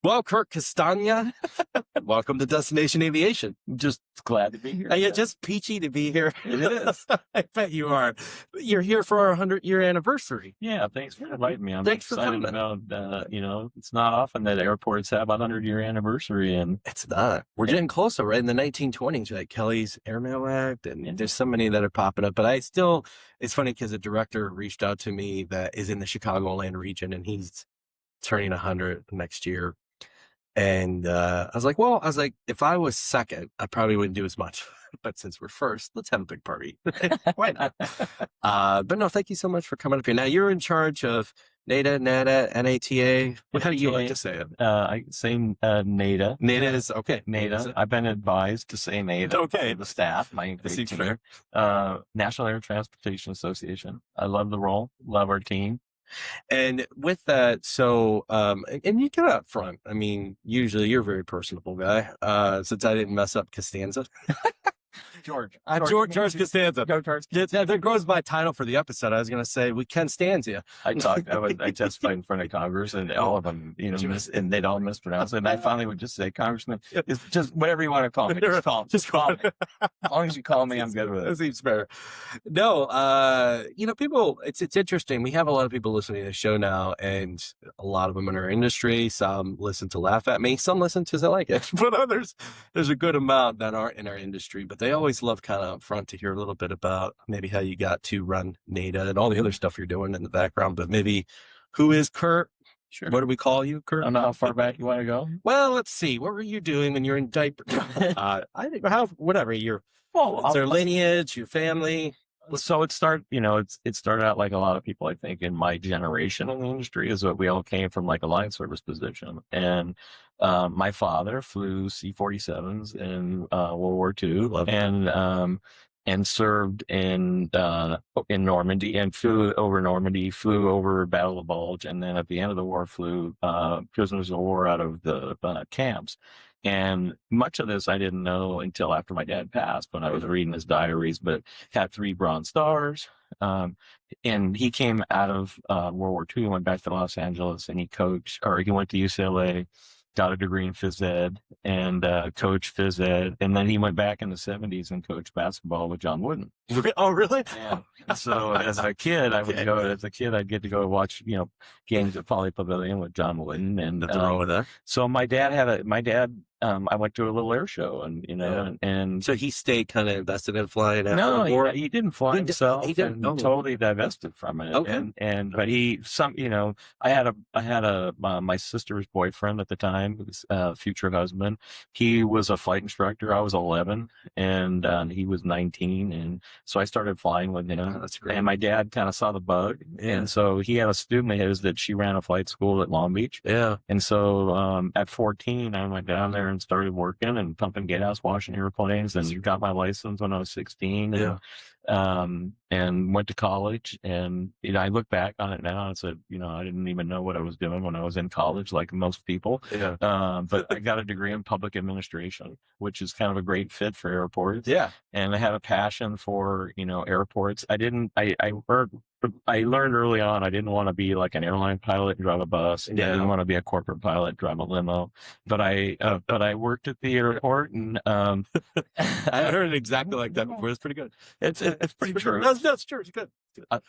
Well, Curt Castagna, welcome to Destination Aviation. Just glad to be here. You're just peachy to be here. It is. I bet you are. You're here for our 100-year anniversary. Yeah, thanks for inviting me. I'm Thanks for excited coming. about, it's not often that airports have a 100-year anniversary. And It's not. We're getting closer, right? In the 1920s, like Kelly's Airmail Act, and there's so many that are popping up. But it's funny because a director reached out to me that is in the Chicagoland region, and he's turning 100 next year. And I was like, if I was second, I probably wouldn't do as much. But since we're first, let's have a big party. Why not? But no, thank you so much for coming up here. Now you're in charge of NATA, NATA. How do you like to say it? I say NATA. NATA is okay. NATA. I've been advised to say NATA. Okay. The staff, my Seems team. fair. National Air Transportation Association. I love the role. Love our team. And with that, so, and you get up front. I mean, usually you're a very personable guy. Since I didn't mess up Costanza. George Costanza. Go George. Yeah, there goes my title for the episode. I was going to say, we can stand you. I testified in front of Congress, and all of them, and they'd all mispronounce it. And I finally would just say, Congressman, it's just whatever you want to call me. Just call me. As long as you call me, I'm good with it. That seems fair. No, people, it's interesting. We have a lot of people listening to the show now, and a lot of them in our industry. Some listen to laugh at me. Some listen to I like it. But others, there's a good amount that aren't in our industry, but they always love kind of up front to hear a little bit about maybe how you got to run NATA and all the other stuff you're doing in the background. But maybe who is Curt? Sure. What do we call you, Curt? I don't know how far back you want to go. Well, let's see. What were you doing when you're in diapers? I think whatever your their lineage, your family. So it started out like a lot of people, I think, in my generation in the industry, is that we all came from like a line service position. And my father flew C-47s in World War II, and served in Normandy, and flew over Normandy, flew over Battle of Bulge, and then at the end of the war flew prisoners of war out of the camps. And much of this I didn't know until after my dad passed, when I was reading his diaries, but had 3 Bronze Stars. And he came out of World War II, went back to Los Angeles, and he went to UCLA, got a degree in phys ed, and coached phys ed. And then he went back in the 70s and coached basketball with John Wooden. Oh, really? Yeah. So as a kid, I'd get to go watch, games at Poly Pavilion with John Wooden. And nothing wrong with that. So I went to a little air show, and so he stayed kind of invested in flying. No, he didn't fly himself. He didn't. Totally divested from it. Okay. But I had my sister's boyfriend at the time, future husband. He was a flight instructor. I was 11, and he was 19, and so I started flying with him. Oh, that's great. And my dad kind of saw the bug, Yeah. and so he had a student of his that she ran a flight school at Long Beach. Yeah. And so at 14, I went down there and started working and pumping gas, washing airplanes, and got my license when I was 16. Yeah. And went to college, and I look back on it now and said, I didn't even know what I was doing when I was in college, like most people. Yeah. But I got a degree in public administration, which is kind of a great fit for airports. Yeah. And I had a passion for, airports. I learned early on I didn't want to be like an airline pilot and drive a bus. Yeah. I didn't want to be a corporate pilot, drive a limo. But I worked at the airport, and I heard it exactly like that before. It's pretty good. It's pretty true. That's true. It's good.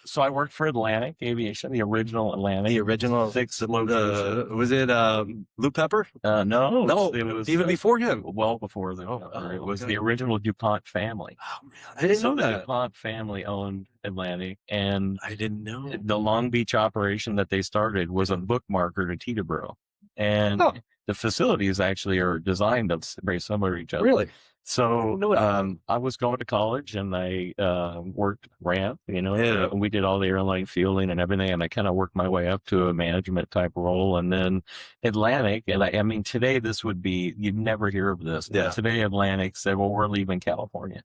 So I worked for Atlantic Aviation, the original Atlantic. The original 6 location. Was it Lou Pepper? No, it was even before him. Well before them. It was the original DuPont family. Oh, really? I didn't know The that. DuPont family owned Atlantic, and I didn't know. the Long Beach operation that they started was a bookmarker to Teterboro, and the facilities actually are designed very similar to each other. Really? So I was going to college, and I worked ramp, and we did all the airline fielding and everything, and I kind of worked my way up to a management type role. And then Atlantic, and I mean, today you'd never hear of this. Yeah. Today Atlantic said, well, we're leaving California.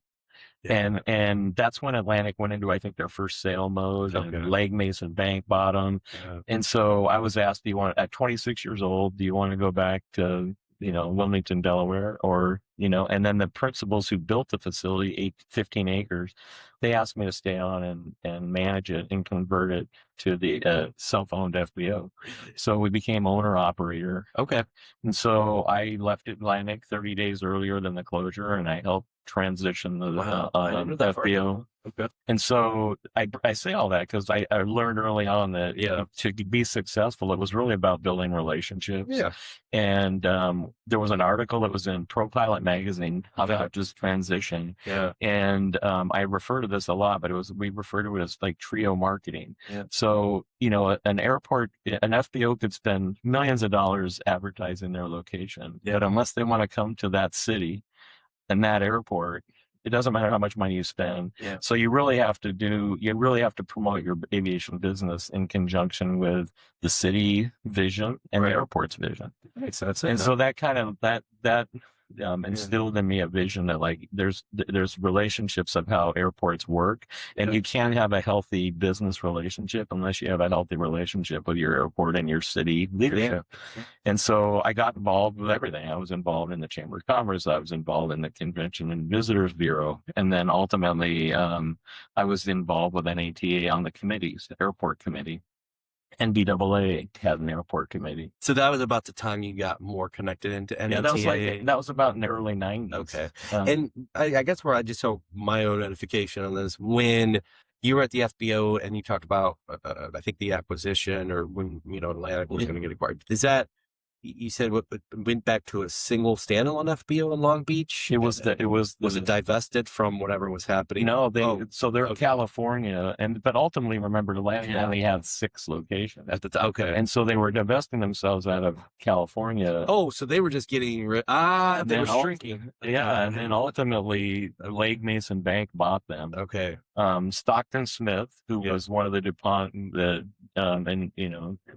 Yeah. And that's when Atlantic went into, I think, their first sale mode, and Legg Mason Bank bottom. Yeah. And so I was asked, at 26 years old, do you want to go back to, Wilmington, Delaware, or, and then the principals who built the facility, 15 acres, they asked me to stay on and manage it and convert it to the self-owned FBO. So we became owner operator. Okay. And so I left Atlantic 30 days earlier than the closure, and I helped transition the I didn't know that part. FBO. Okay. And so I say all that because I learned early on that to be successful, it was really about building relationships. Yeah. And there was an article that was in ProPilot magazine about just transition. Yeah. And I refer to this a lot, but we refer to it as like trio marketing. Yeah. So, an airport, an FBO could spend millions of dollars advertising their location, but unless they want to come to that city and that airport, it doesn't matter how much money you spend. Yeah. So you really have to promote your aviation business in conjunction with the city vision and the airport's vision. Right, so that's it. And so that kind of that instilled in me a vision that like there's relationships of how airports work, and you can't have a healthy business relationship unless you have a healthy relationship with your airport and your city leadership. And so I got involved with everything. I was involved in the Chamber of Commerce. I was involved in the Convention and Visitors Bureau. And then ultimately, I was involved with NATA on the committees, the airport committee. NBAA had an airport committee. So that was about the time you got more connected into NATA? Yeah, that was about in the early 90s. Okay. And I guess where I just hope my own edification on this, when you were at the FBO and you talked about, I think the acquisition or when, Atlantic was going to get acquired, is that, you said went back to a single standalone FBO in Long Beach? Was it divested from whatever was happening? No, so they're California, but ultimately, remember, Atlantic only had 6 locations at the time. Okay, and so they were divesting themselves out of California. Oh, so they were just getting they were shrinking. Yeah, and then ultimately, Legg Mason Bank bought them. Okay. Stockton Smith, who was one of the DuPont,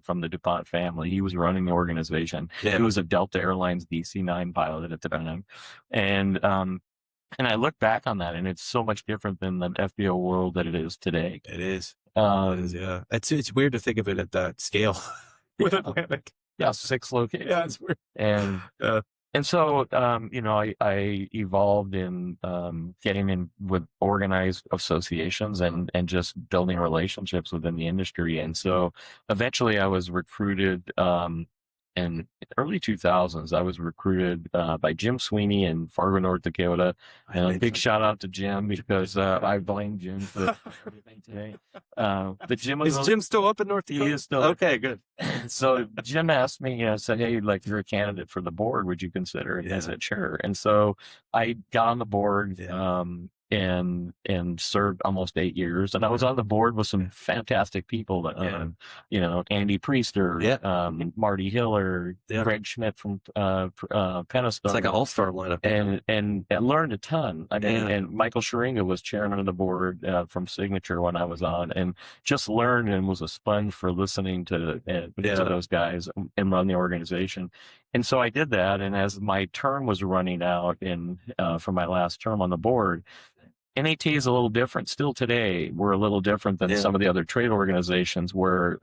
from the DuPont family, he was running the organization. Yeah. He was a Delta Airlines DC-9 pilot at the time. And I look back on that, and it's so much different than the FBO world that it is today. It is. Yeah. It's weird to think of it at that scale with Atlantic. Yeah, 6 locations. Yeah, it's weird. And so, I evolved in getting in with organized associations and just building relationships within the industry. And so eventually I was recruited in the early 2000s. I was recruited by Jim Sweeney in Fargo, North Dakota. And a big shout out to Jim because I blame Jim for everything today. But is Jim still up in North Dakota? He is still. Okay, good. So Jim asked me, said, "Hey, like you're a candidate for the board. Would you consider it?" I said, "Sure." And so I got on the board. And served almost 8 years. And I was on the board with some fantastic people, Andy Priester, Marty Hiller, Greg Schmidt from Penistone. It's like an all-star lineup. And I learned a ton. I mean, and Michael Scheringa was chairman of the board from Signature when I was on, and just learned and was a sponge for listening to those guys and run the organization. And so I did that. And as my term was running out for my last term on the board, NAT is a little different. Still today, we're a little different than some of the other trade organizations where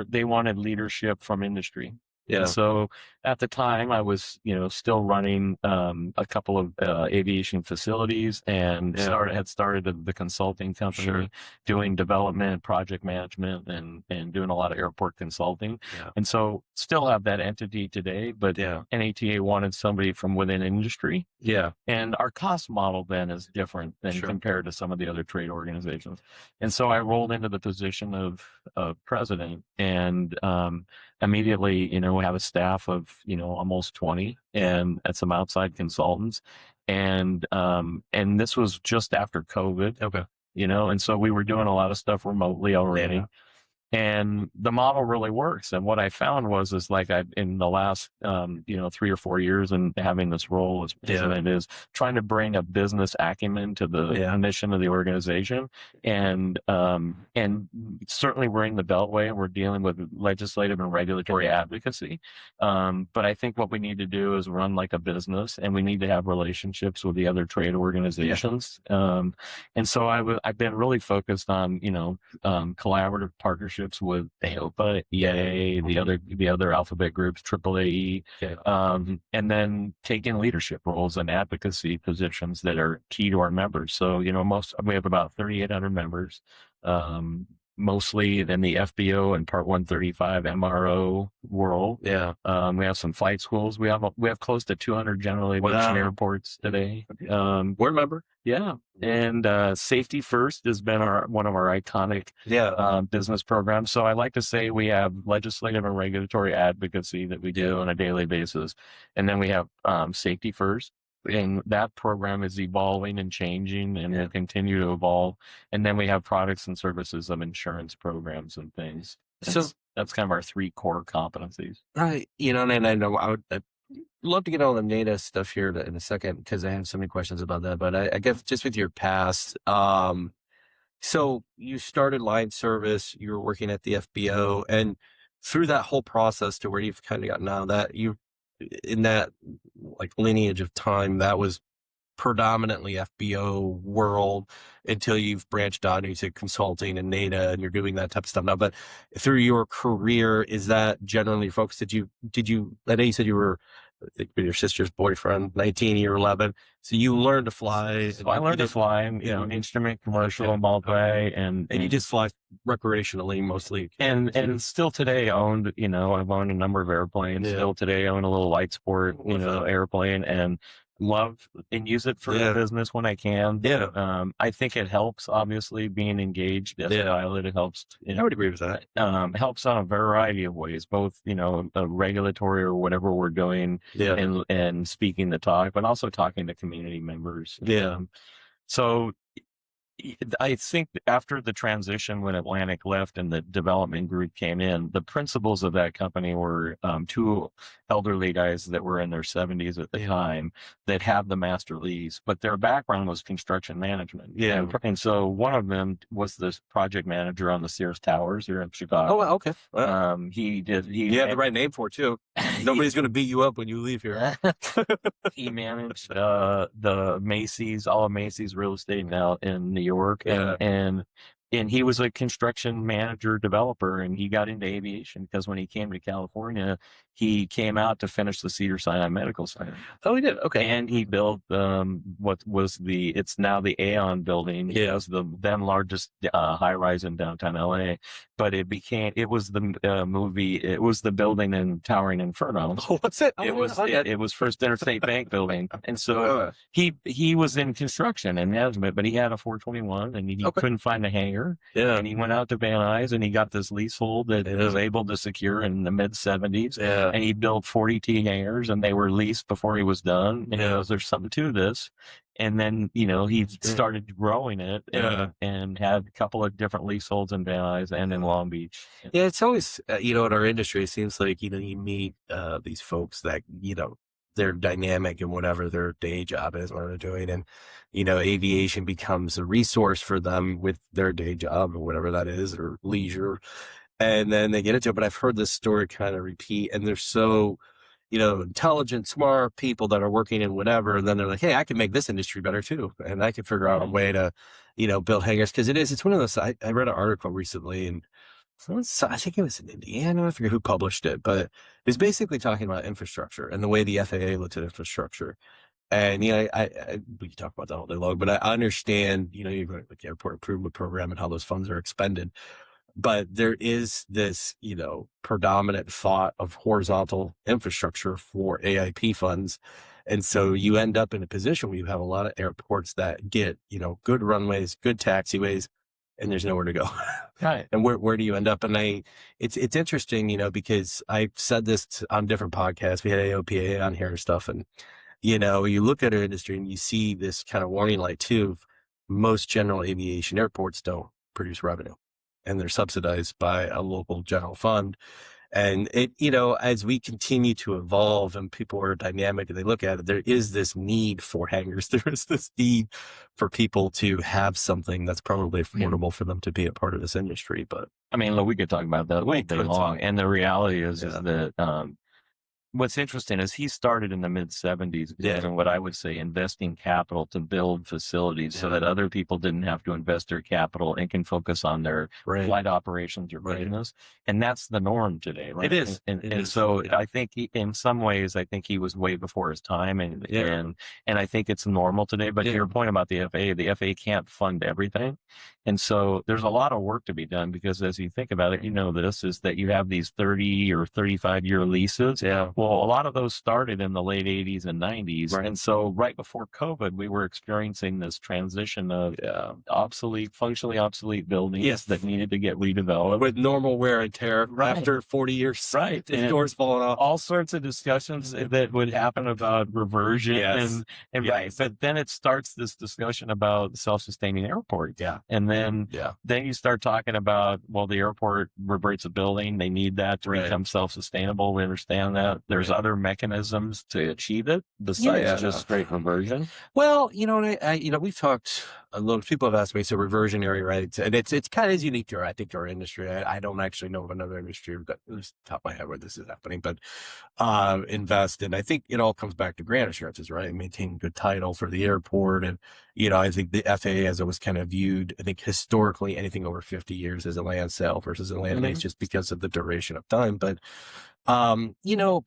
they wanted leadership from industry. Yeah. So at the time, I was, still running a couple of aviation facilities and had started the consulting company, doing development, project management, and doing a lot of airport consulting. Yeah. And so still have that entity today, but NATA wanted somebody from within industry. Yeah. And our cost model then is different than compared to some of the other trade organizations. And so I rolled into the position of president and immediately, have a staff of, almost 20 and some outside consultants. And this was just after COVID. Okay. And so we were doing a lot of stuff remotely already. Yeah. And the model really works. And what I found is like in the last, 3 or 4 years and having this role as president is trying to bring a business acumen to the mission of the organization. And certainly we're in the Beltway and we're dealing with legislative and regulatory advocacy. But I think what we need to do is run like a business, and we need to have relationships with the other trade organizations. And so I've been really focused on, collaborative partnerships partnerships with AOPA, EAA, the other alphabet groups, AAAE, and then taking leadership roles and advocacy positions that are key to our members. So, we have about 3,800 members, mostly in the FBO and Part 135 MRO world. Yeah. We have some flight schools. We have close to 200 general aviation airports today. We're a member. Yeah. And Safety First has been one of our iconic business programs. So I like to say we have legislative and regulatory advocacy that we do on a daily basis. And then we have Safety First. And that program is evolving and changing and will continue to evolve. And then we have products and services of insurance programs and things. That's kind of our 3 core competencies. Right. And I know I'd love to get all the NATA stuff here in a second, because I have so many questions about that. But I guess just with your past, so you started line service, you were working at the FBO, and through that whole process to where you've kind of got now, that you, in that like lineage of time, that was predominantly FBO world until you've branched out into consulting and NATA, and you're doing that type of stuff now. But through your career, is that generally focused? Did you, I know you said you were with your sister's boyfriend, 19, you were 11. So you learned to fly. So I learned to fly, instrument, commercial, multi, and you just fly recreationally mostly. And still today owned, I've owned a number of airplanes. Yeah. Still today own a little light sport, airplane, and love and use it for business when I can. Yeah. I think it helps, obviously, being engaged as a pilot. It helps. I would agree with that. Helps on a variety of ways, both, regulatory or whatever we're doing, and speaking the talk, but also talking to community members. Yeah. So I think after the transition, when Atlantic left and the development group came in, the principals of that company were 2 elderly guys that were in their 70s at the time that had the master lease, but their background was construction management. Yeah. And so one of them was this project manager on the Sears Towers here in Chicago. Oh, okay. He had the right name for it too. Nobody's going to beat you up when you leave here. He managed the Macy's, all of Macy's real estate now in New York, and he was a construction manager developer, and he got into aviation because when he came to California, he came out to finish the Cedars-Sinai Medical Center. Oh, he did. Okay. And he built what was it's now the Aon building. Yeah. It was the then largest high rise in downtown LA, but it was the movie. It was the building in Towering Inferno. Oh, what's it? It was First Interstate Bank building, and so he was in construction and management, but he had a 421, and he couldn't find a hangar. Yeah. And he went out to Van Nuys and he got this leasehold that he was able to secure in the mid 70s. Yeah. And he built 40 T hangars, and they were leased before he was done. And he goes, there's something to this. And then, he started growing it and had a couple of different leaseholds in Van Nuys and in Long Beach. Yeah. It's always, in our industry, it seems like, you meet these folks that, they're dynamic in whatever their day job is, what they're doing. And, aviation becomes a resource for them with their day job or whatever that is, or leisure. And then they get into it. But I've heard this story kind of repeat, and they're so, intelligent, smart people that are working in whatever. And then they're like, hey, I can make this industry better too. And I can figure out a way to, build hangars. Cause it's one of those, I read an article recently, and I think it was in Indiana. I forget who published it, but it was basically talking about infrastructure and the way the FAA looked at infrastructure. And, we can talk about that all day long, but I understand, you're going to like the airport improvement program and how those funds are expended. But there is this, predominant thought of horizontal infrastructure for AIP funds. And so you end up in a position where you have a lot of airports that get, good runways, good taxiways, and there's nowhere to go. Right. And where do you end up? And it's interesting, because I've said this on different podcasts. We had AOPA on here and stuff. And, you look at our industry and you see this kind of warning light too. Most general aviation airports don't produce revenue, and they're subsidized by a local general fund. And it, as we continue to evolve and people are dynamic and they look at it, there is this need for hangars. There is this need for people to have something that's probably affordable for them to be a part of this industry. But I mean, look, we could talk about that all day long. And the reality is that what's interesting is he started in the mid 70s doing what I would say investing capital to build facilities so that other people didn't have to invest their capital and can focus on their flight operations or business. And that's the norm today, right? It is. And so I think in some ways, I think he was way before his time, and I think it's normal today. But to your point about the FAA can't fund everything. And so there's a lot of work to be done, because as you think about it, this is that you have these 30 or 35-year leases. Yeah. Well, a lot of those started in the late 80s and 90s. Right. And so right before COVID, we were experiencing this transition of functionally obsolete buildings that needed to get redeveloped. With normal wear and tear after 40 years. Right. The doors falling off. All sorts of discussions that would happen about reversion. But then it starts this discussion about self-sustaining airports. Yeah. And then you start talking about, well, the airport reverts a building. They need that to become self-sustainable. We understand that. There's other mechanisms to achieve it besides just straight reversion. Well, we've talked a little, people have asked me, so reversionary, right? And it's kind of unique to our industry. I don't actually know of another industry that, off the top of my head, where this is happening, but invest. And I think it all comes back to grant assurances, right? Maintaining good title for the airport. And, I think the FAA, as it was kind of viewed, I think historically anything over 50 years as a land sale versus a land lease, just because of the duration of time. But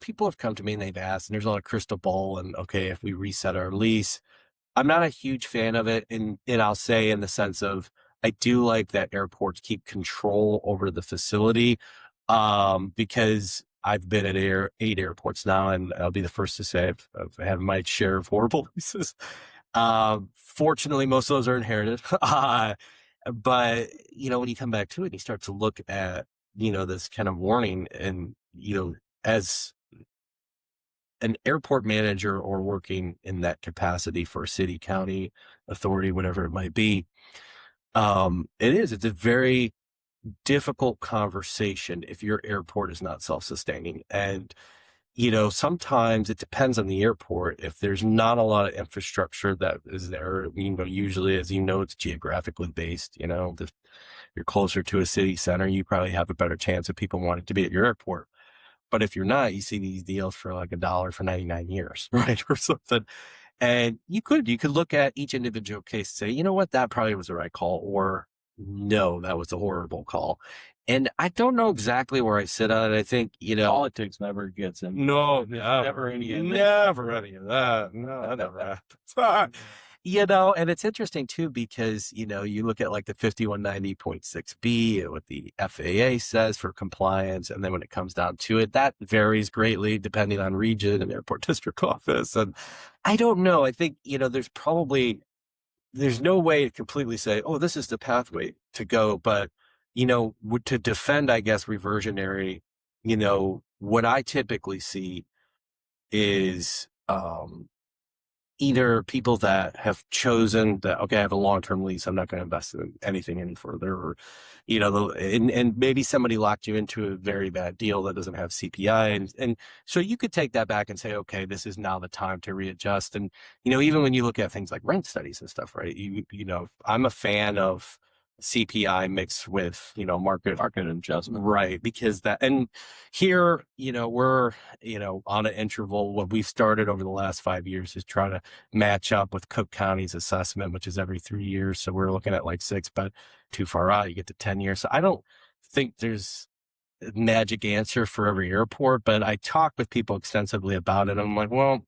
people have come to me and they've asked, and there's a lot of crystal ball, and okay, if we reset our lease, I'm not a huge fan of it. And I'll say, in the sense of, I do like that airports keep control over the facility, because I've been at 8 airports now, and I'll be the first to say I've had my share of horrible leases. Fortunately, most of those are inherited. But, when you come back to it, you start to look at, this kind of warning, and, as an airport manager or working in that capacity for a city, county, authority, whatever it might be, it's a very difficult conversation if your airport is not self-sustaining. And, sometimes it depends on the airport. If there's not a lot of infrastructure that is there, usually, as it's geographically based, if you're closer to a city center, you probably have a better chance of people wanting to be at your airport. But if you're not, you see these deals for like $1 for 99 years, right? Or something. And you could look at each individual case and say, you know what, that probably was the right call, or no, that was a horrible call. And I don't know exactly where I sit on it. I think, politics never gets in. No, never any of that. No, that never happens. And it's interesting too, because, you look at like the 5190.6B, what the FAA says for compliance. And then when it comes down to it, that varies greatly depending on region and airport district office. And I don't know. I think, there's no way to completely say, oh, this is the pathway to go. But, to defend, I guess, reversionary, what I typically see is, either people that have chosen that, okay, I have a long-term lease, I'm not going to invest in anything any further, or, and maybe somebody locked you into a very bad deal that doesn't have CPI. And so you could take that back and say, okay, this is now the time to readjust. And, even when you look at things like rent studies and stuff, right? I'm a fan of CPI mixed with, market adjustment. Right. Because and here, we're, on an interval. What we've started over the last 5 years is try to match up with Cook County's assessment, which is every 3 years. So we're looking at like 6, but too far out, you get to 10 years. So I don't think there's a magic answer for every airport, but I talk with people extensively about it. I'm like, well,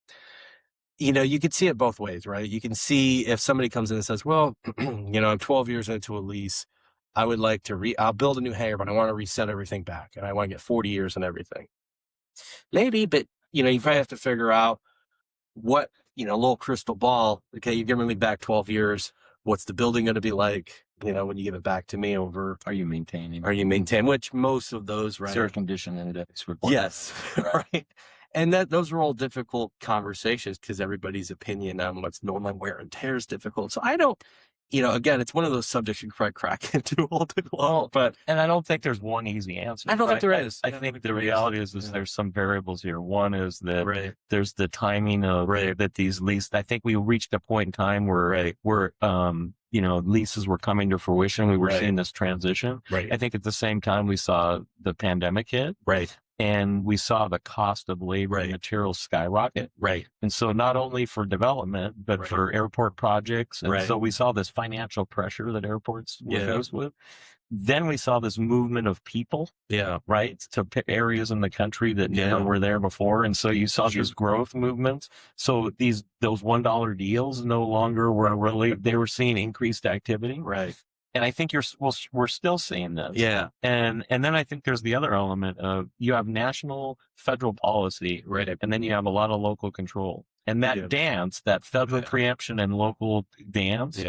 you can see it both ways, right? You can see if somebody comes in and says, well, I'm 12 years into a lease. I would like to I'll build a new hangar, but I want to reset everything back, and I want to get 40 years and everything. Maybe, but, you probably have to figure out what, a little crystal ball. Okay, you're giving me back 12 years. What's the building going to be like, when you give it back to me over? Are you maintaining? Which most of those, right? Zero condition index report. Yes, right. And those are all difficult conversations, because everybody's opinion on what's normal wear and tear is difficult. So I don't, again, it's one of those subjects you can probably crack into all day long. And I don't think there's one easy answer. I don't think there is. I think the reality is there's some variables here. One is that there's the timing of that these leases. I think we reached a point in time where leases were coming to fruition. We were seeing this transition. Right. I think at the same time we saw the pandemic hit. Right. and we saw the cost of labor and materials skyrocket. Right. And so not only for development, but for airport projects. And so we saw this financial pressure that airports were faced with. Then we saw this movement of people, right, to pick areas in the country that never were there before. And so you saw this growth movement. So those $1 deals no longer were really, they were seeing increased activity. Right. And I think we're still seeing this. Yeah. And then I think there's the other element of you have national federal policy, Right. and then you have a lot of local control. And that dance, that federal preemption and local dance,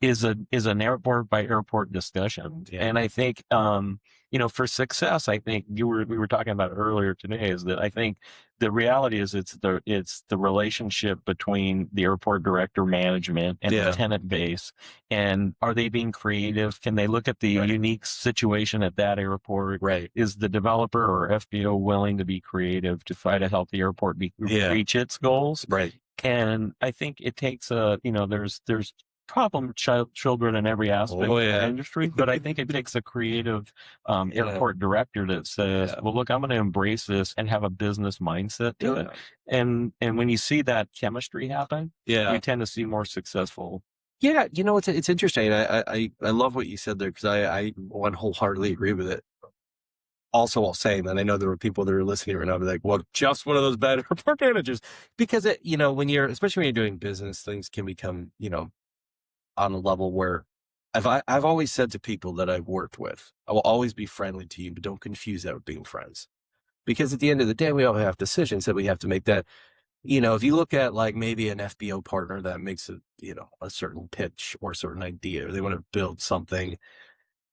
is an airport by airport discussion. And I think for success, I think we were talking about earlier today, is that I think the reality is it's the relationship between the airport director, management, and the tenant base. And are they being creative? Can they look at the unique situation at that airport? Right. Is the developer or FBO willing to be creative to try to help the airport reach its goals? Right. And I think it takes there's problem children in every aspect of the industry, but I think it takes a creative airport director that says, well, look, I'm going to embrace this and have a business mindset to it. And when you see that chemistry happen, you tend to see more successful. Yeah, it's interesting. I love what you said there, because I wholeheartedly agree with it. Also, while saying that, I know there were people that are listening right now, be like, well, just one of those bad airport managers, because especially when you're doing business, things can become, on a level where I've always said to people that I've worked with, I will always be friendly to you, but don't confuse that with being friends. Because at the end of the day, we all have decisions that we have to make that, if you look at like maybe an FBO partner that makes a certain pitch or a certain idea, or they want to build something.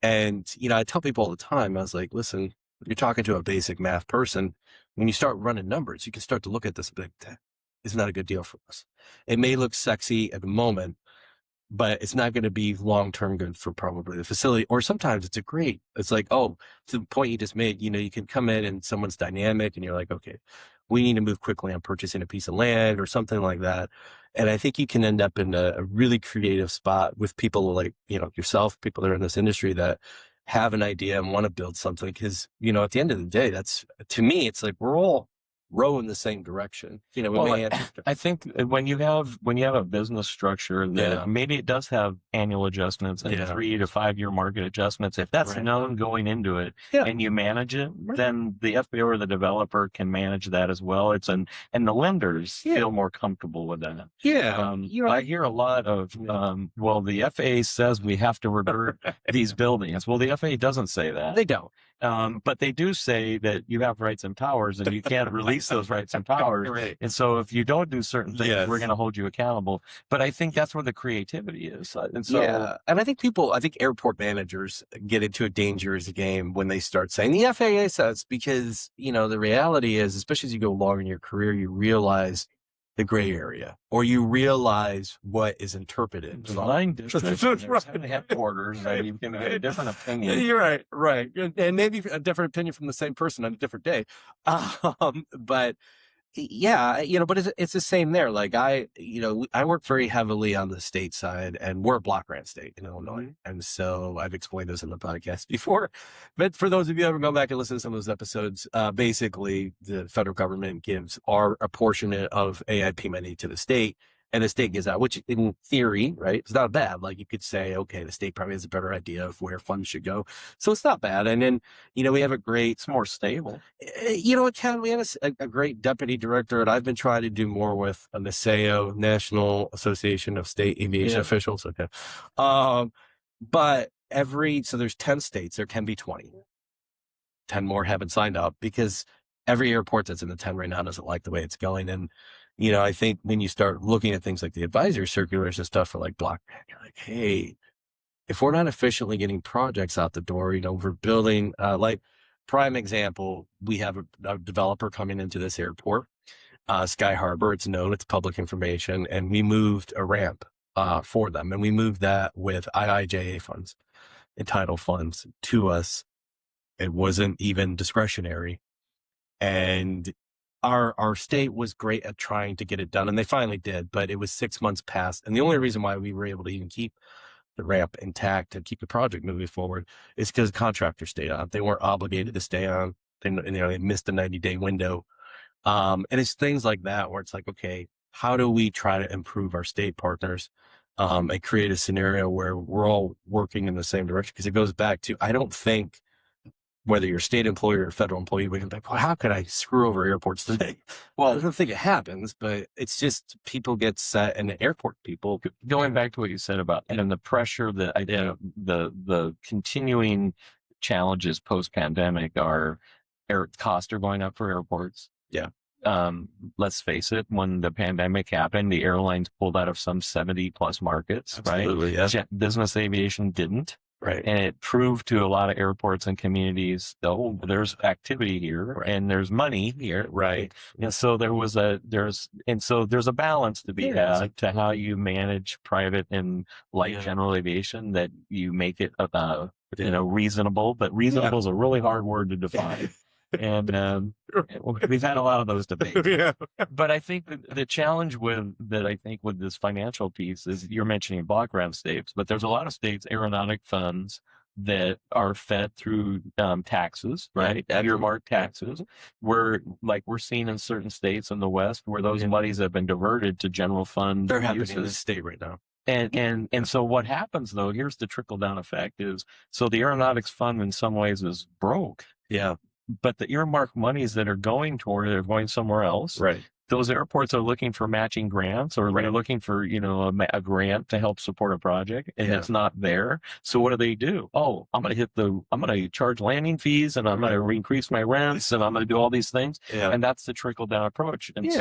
And, I tell people all the time, I was like, listen, you're talking to a basic math person. When you start running numbers, you can start to look at this and be like, isn't that a good deal for us? It may look sexy at the moment, but it's not going to be long-term good for probably the facility. Or sometimes it's like, oh, to the point you just made, you can come in and someone's dynamic and you're like, okay, we need to move quickly on purchasing a piece of land or something like that. And I think you can end up in a really creative spot with people like, yourself, people that are in this industry that have an idea and want to build something. Cause, at the end of the day, to me, it's like, we're all row in the same direction. I think when you have a business structure that maybe it does have annual adjustments and 3 to 5 year market adjustments, if that's known going into it and you manage it, then the FBO or the developer can manage that as well. And the lenders feel more comfortable with that. I hear a lot of, well, the FAA says we have to revert these buildings. Well, the FAA doesn't say that. They don't. But they do say that you have rights and powers and you can't release those rights and powers. And so if you don't do certain things, we're going to hold you accountable. But I think that's where the creativity is. And so, and I think airport managers get into a dangerous game when they start saying the FAA says, because, the reality is, especially as you go along in your career, you realize the gray area, or you realize what is interpreted. Design districts headquarters, you can get a different opinion. You're right. And maybe a different opinion from the same person on a different day. But it's the same there. Like I work very heavily on the state side, and we're a block grant state in Illinois. And so I've explained this in the podcast before, but for those of you who haven't gone back and listened to some of those episodes, basically the federal government gives a portion of AIP money to the state, and the state gives out, which in theory, right, it's not bad. Like you could say, okay, the state probably has a better idea of where funds should go. So it's not bad. And then, we have it's more stable. We have a great deputy director, and I've been trying to do more with NASAO, National Association of State Aviation Officials. Okay. But so there's 10 states, there can be 20. 10 more haven't signed up because every airport that's in the 10 right now doesn't like the way it's going. And, I think when you start looking at things like the advisory circulars and stuff for like block grant, you're like, hey, if we're not efficiently getting projects out the door, we're building, like prime example, we have a developer coming into this airport, Sky Harbor, it's known, it's public information. And we moved a ramp, for them. And we moved that with IIJA funds and title funds to us. It wasn't even discretionary. And our state was great at trying to get it done, and they finally did, but it was 6 months past. And the only reason why we were able to even keep the ramp intact and keep the project moving forward is because contractors stayed on. They weren't obligated to stay on. they missed the 90-day window. And it's things like that where it's like, okay, how do we try to improve our state partners, and create a scenario where we're all working in the same direction? Because it goes back to, I don't think whether you're a state employee or a federal employee, we can think, well, how could I screw over airports today? Well, I don't think it happens, but it's just people get set, and the airport people. Going back to what you said about and the pressure that I think the continuing challenges post pandemic are costs are going up for airports. Yeah. Let's face it, when the pandemic happened, the airlines pulled out of some 70 plus markets, Absolutely, right? yeah. Business aviation didn't. Right. And it proved to a lot of airports and communities, oh, there's activity here and there's money here. Right. And so there's a balance to be had to how you manage private and light general aviation, that you make it reasonable, but reasonable is a really hard word to define. And we've had a lot of those debates. Yeah. But I think the challenge with this financial piece is, you're mentioning block grant states, but there's a lot of states, aeronautic funds, that are fed through taxes, right? Earmark taxes, where like we're seeing in certain states in the West where those monies have been diverted to general fund They're happening uses. in the state right now. And so what happens though, here's the trickle down effect is, so the aeronautics fund in some ways is broke. Yeah. But the earmark monies that are going toward it are going somewhere else. Right. Those airports are looking for matching grants, or they're looking for, a grant to help support a project, and it's not there. So what do? Oh, I'm going to charge landing fees, and I'm going to increase my rents, and I'm going to do all these things. Yeah. And that's the trickle down approach. And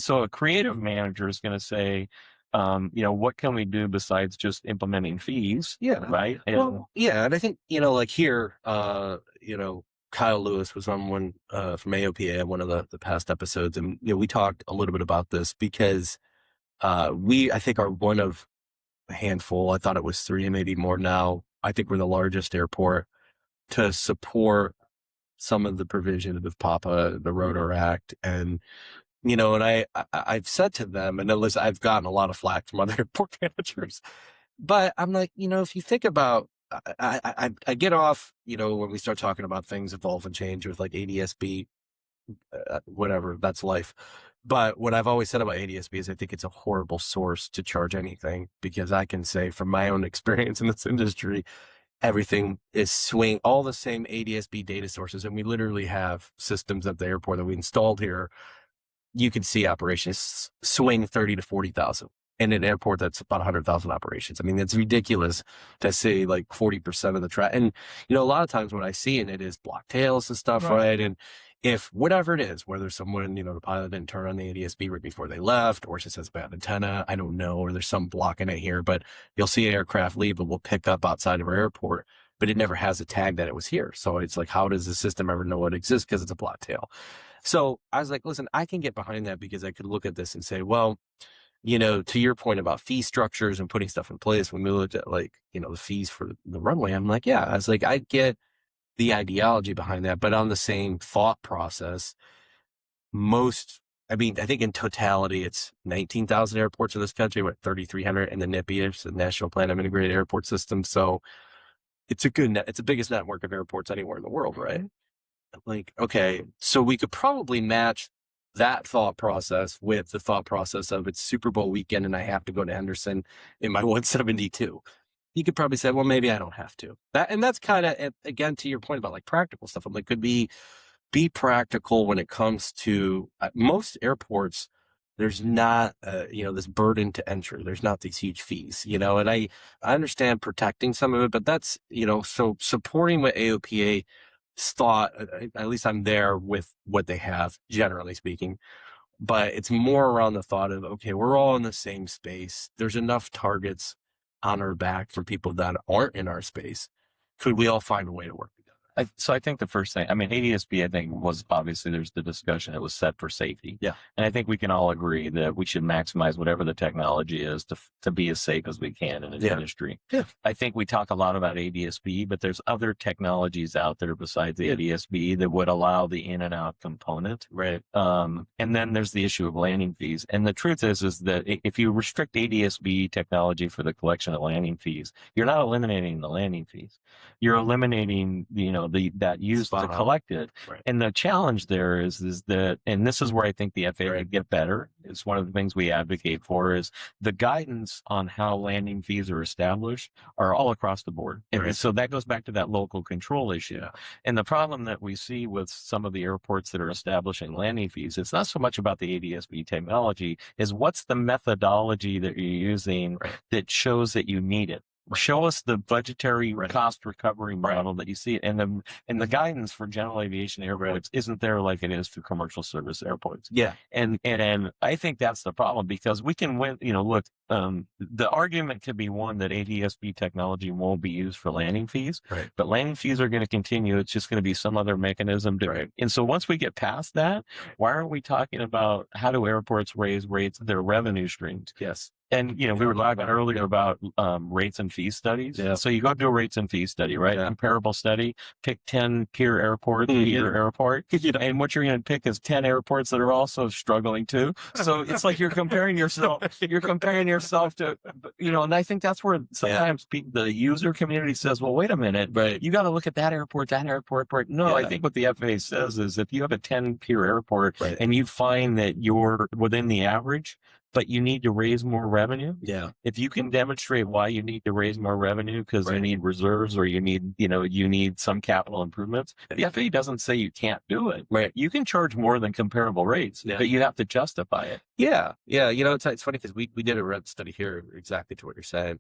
so a creative manager is going to say, what can we do besides just implementing fees? Yeah. Right. And I think, like here, Kyle Lewis was on one from AOPA, one of the past episodes, and we talked a little bit about this because I think are one of a handful. I thought it was 3 and maybe more now. I think we're the largest airport to support some of the provision of PAPA, the Rotor Act, and and I've said to them, and listen, I've gotten a lot of flack from other airport managers, but I'm like, if you think about, I get off, when we start talking about things evolve and change with like ADSB, whatever, that's life. But what I've always said about ADSB is I think it's a horrible source to charge anything, because I can say from my own experience in this industry, everything is all the same ADSB data sources. And we literally have systems at the airport that we installed here. You can see operations swing 30 to 40,000. In an airport that's about 100,000 operations. I mean, it's ridiculous to say like 40% of the track. And, a lot of times what I see in it is block tails and stuff, right? And if whatever it is, whether someone, the pilot didn't turn on the ADSB right before they left, or it just has a bad antenna, I don't know, or there's some blocking it here, but you'll see an aircraft leave, but we'll pick up outside of our airport, but it never has a tag that it was here. So it's like, how does the system ever know it exists? Because it's a block tail. So I was like, listen, I can get behind that, because I could look at this and say, well, to your point about fee structures and putting stuff in place, when we looked at the fees for the runway, I'm like, I was like, I get the ideology behind that, but on the same thought process, I think in totality, it's 19,000 airports in this country, with 3,300 in the NIPI, the National Plan of Integrated Airport System. So it's it's the biggest network of airports anywhere in the world, right? Like, okay, so we could probably match that thought process with the thought process of it's Super Bowl weekend and I have to go to Henderson in my 172. You could probably say, well, maybe I don't have to. That's kind of, again, to your point about like practical stuff. I'm like, could be practical when it comes to most airports. There's not, this burden to entry. There's not these huge fees, and I understand protecting some of it, but that's, so supporting what AOPA thought, at least I'm there with what they have, generally speaking, but it's more around the thought of, okay, we're all in the same space. There's enough targets on our back for people that aren't in our space. Could we all find a way to work together? So I think the first thing, ADSB, I think, was obviously, there's the discussion, it was set for safety. Yeah. And I think we can all agree that we should maximize whatever the technology is to be as safe as we can in the industry. Yeah. I think we talk a lot about ADSB, but there's other technologies out there besides the ADSB that would allow the in and out component. Right. And then there's the issue of landing fees. And the truth is that if you restrict ADSB technology for the collection of landing fees, you're not eliminating the landing fees. You're eliminating, that used to collect it. Right. And the challenge there is that, and this is where I think the FAA would get better. It's one of the things we advocate for is the guidance on how landing fees are established are all across the board. And so that goes back to that local control issue. Yeah. And the problem that we see with some of the airports that are establishing landing fees, it's not so much about the ADS-B technology, is what's the methodology that you're using that shows that you need it. Show us the budgetary cost recovery model that you see, and the guidance for general aviation airports isn't there like it is for commercial service airports. Yeah, and I think that's the problem, because we can win. Look, the argument could be one that ADS-B technology won't be used for landing fees, but landing fees are going to continue. It's just going to be some other mechanism. And so once we get past that, why aren't we talking about how do airports raise their revenue streams? Yes. And, we were talking earlier about rates and fee studies. Yeah. So you go do a rates and fee study, right? Yeah. Comparable study, pick 10 peer airports, peer airport. And what you're going to pick is 10 airports that are also struggling too. So it's like you're comparing yourself to, and I think that's where sometimes the user community says, well, wait a minute, you got to look at that airport. No, I think what the FAA says is if you have a 10 peer airport and you find that you're within the average, but you need to raise more revenue. Yeah. If you can demonstrate why you need to raise more revenue because you need reserves or you need some capital improvements, the FAA doesn't say you can't do it. Right. You can charge more than comparable rates, but you have to justify it. Yeah. Yeah. It's funny because we did a rent study here exactly to what you're saying.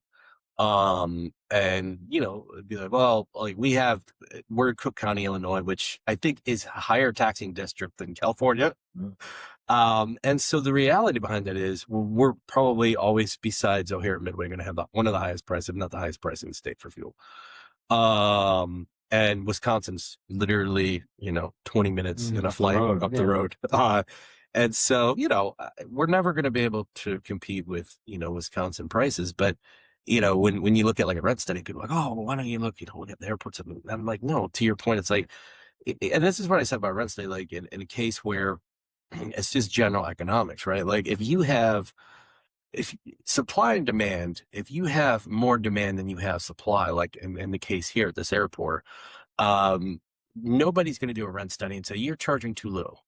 And be like, well, like we're in Cook County, Illinois, which I think is a higher taxing district than California. And so the reality behind that is we're probably always, besides here at Midway, going to have one of the highest prices, if not the highest price in the state for fuel. And Wisconsin's literally, 20 minutes in a flight up the road. And so, we're never going to be able to compete with, Wisconsin prices, but when you look at like a rent study, people are like, oh, well, why don't you look at the airports? And I'm like, no, to your point, it's like, and this is what I said about rent study, like in a case where it's just general economics, right? Like if supply and demand, if you have more demand than you have supply, like in the case here at this airport, nobody's going to do a rent study and say, you're charging too little.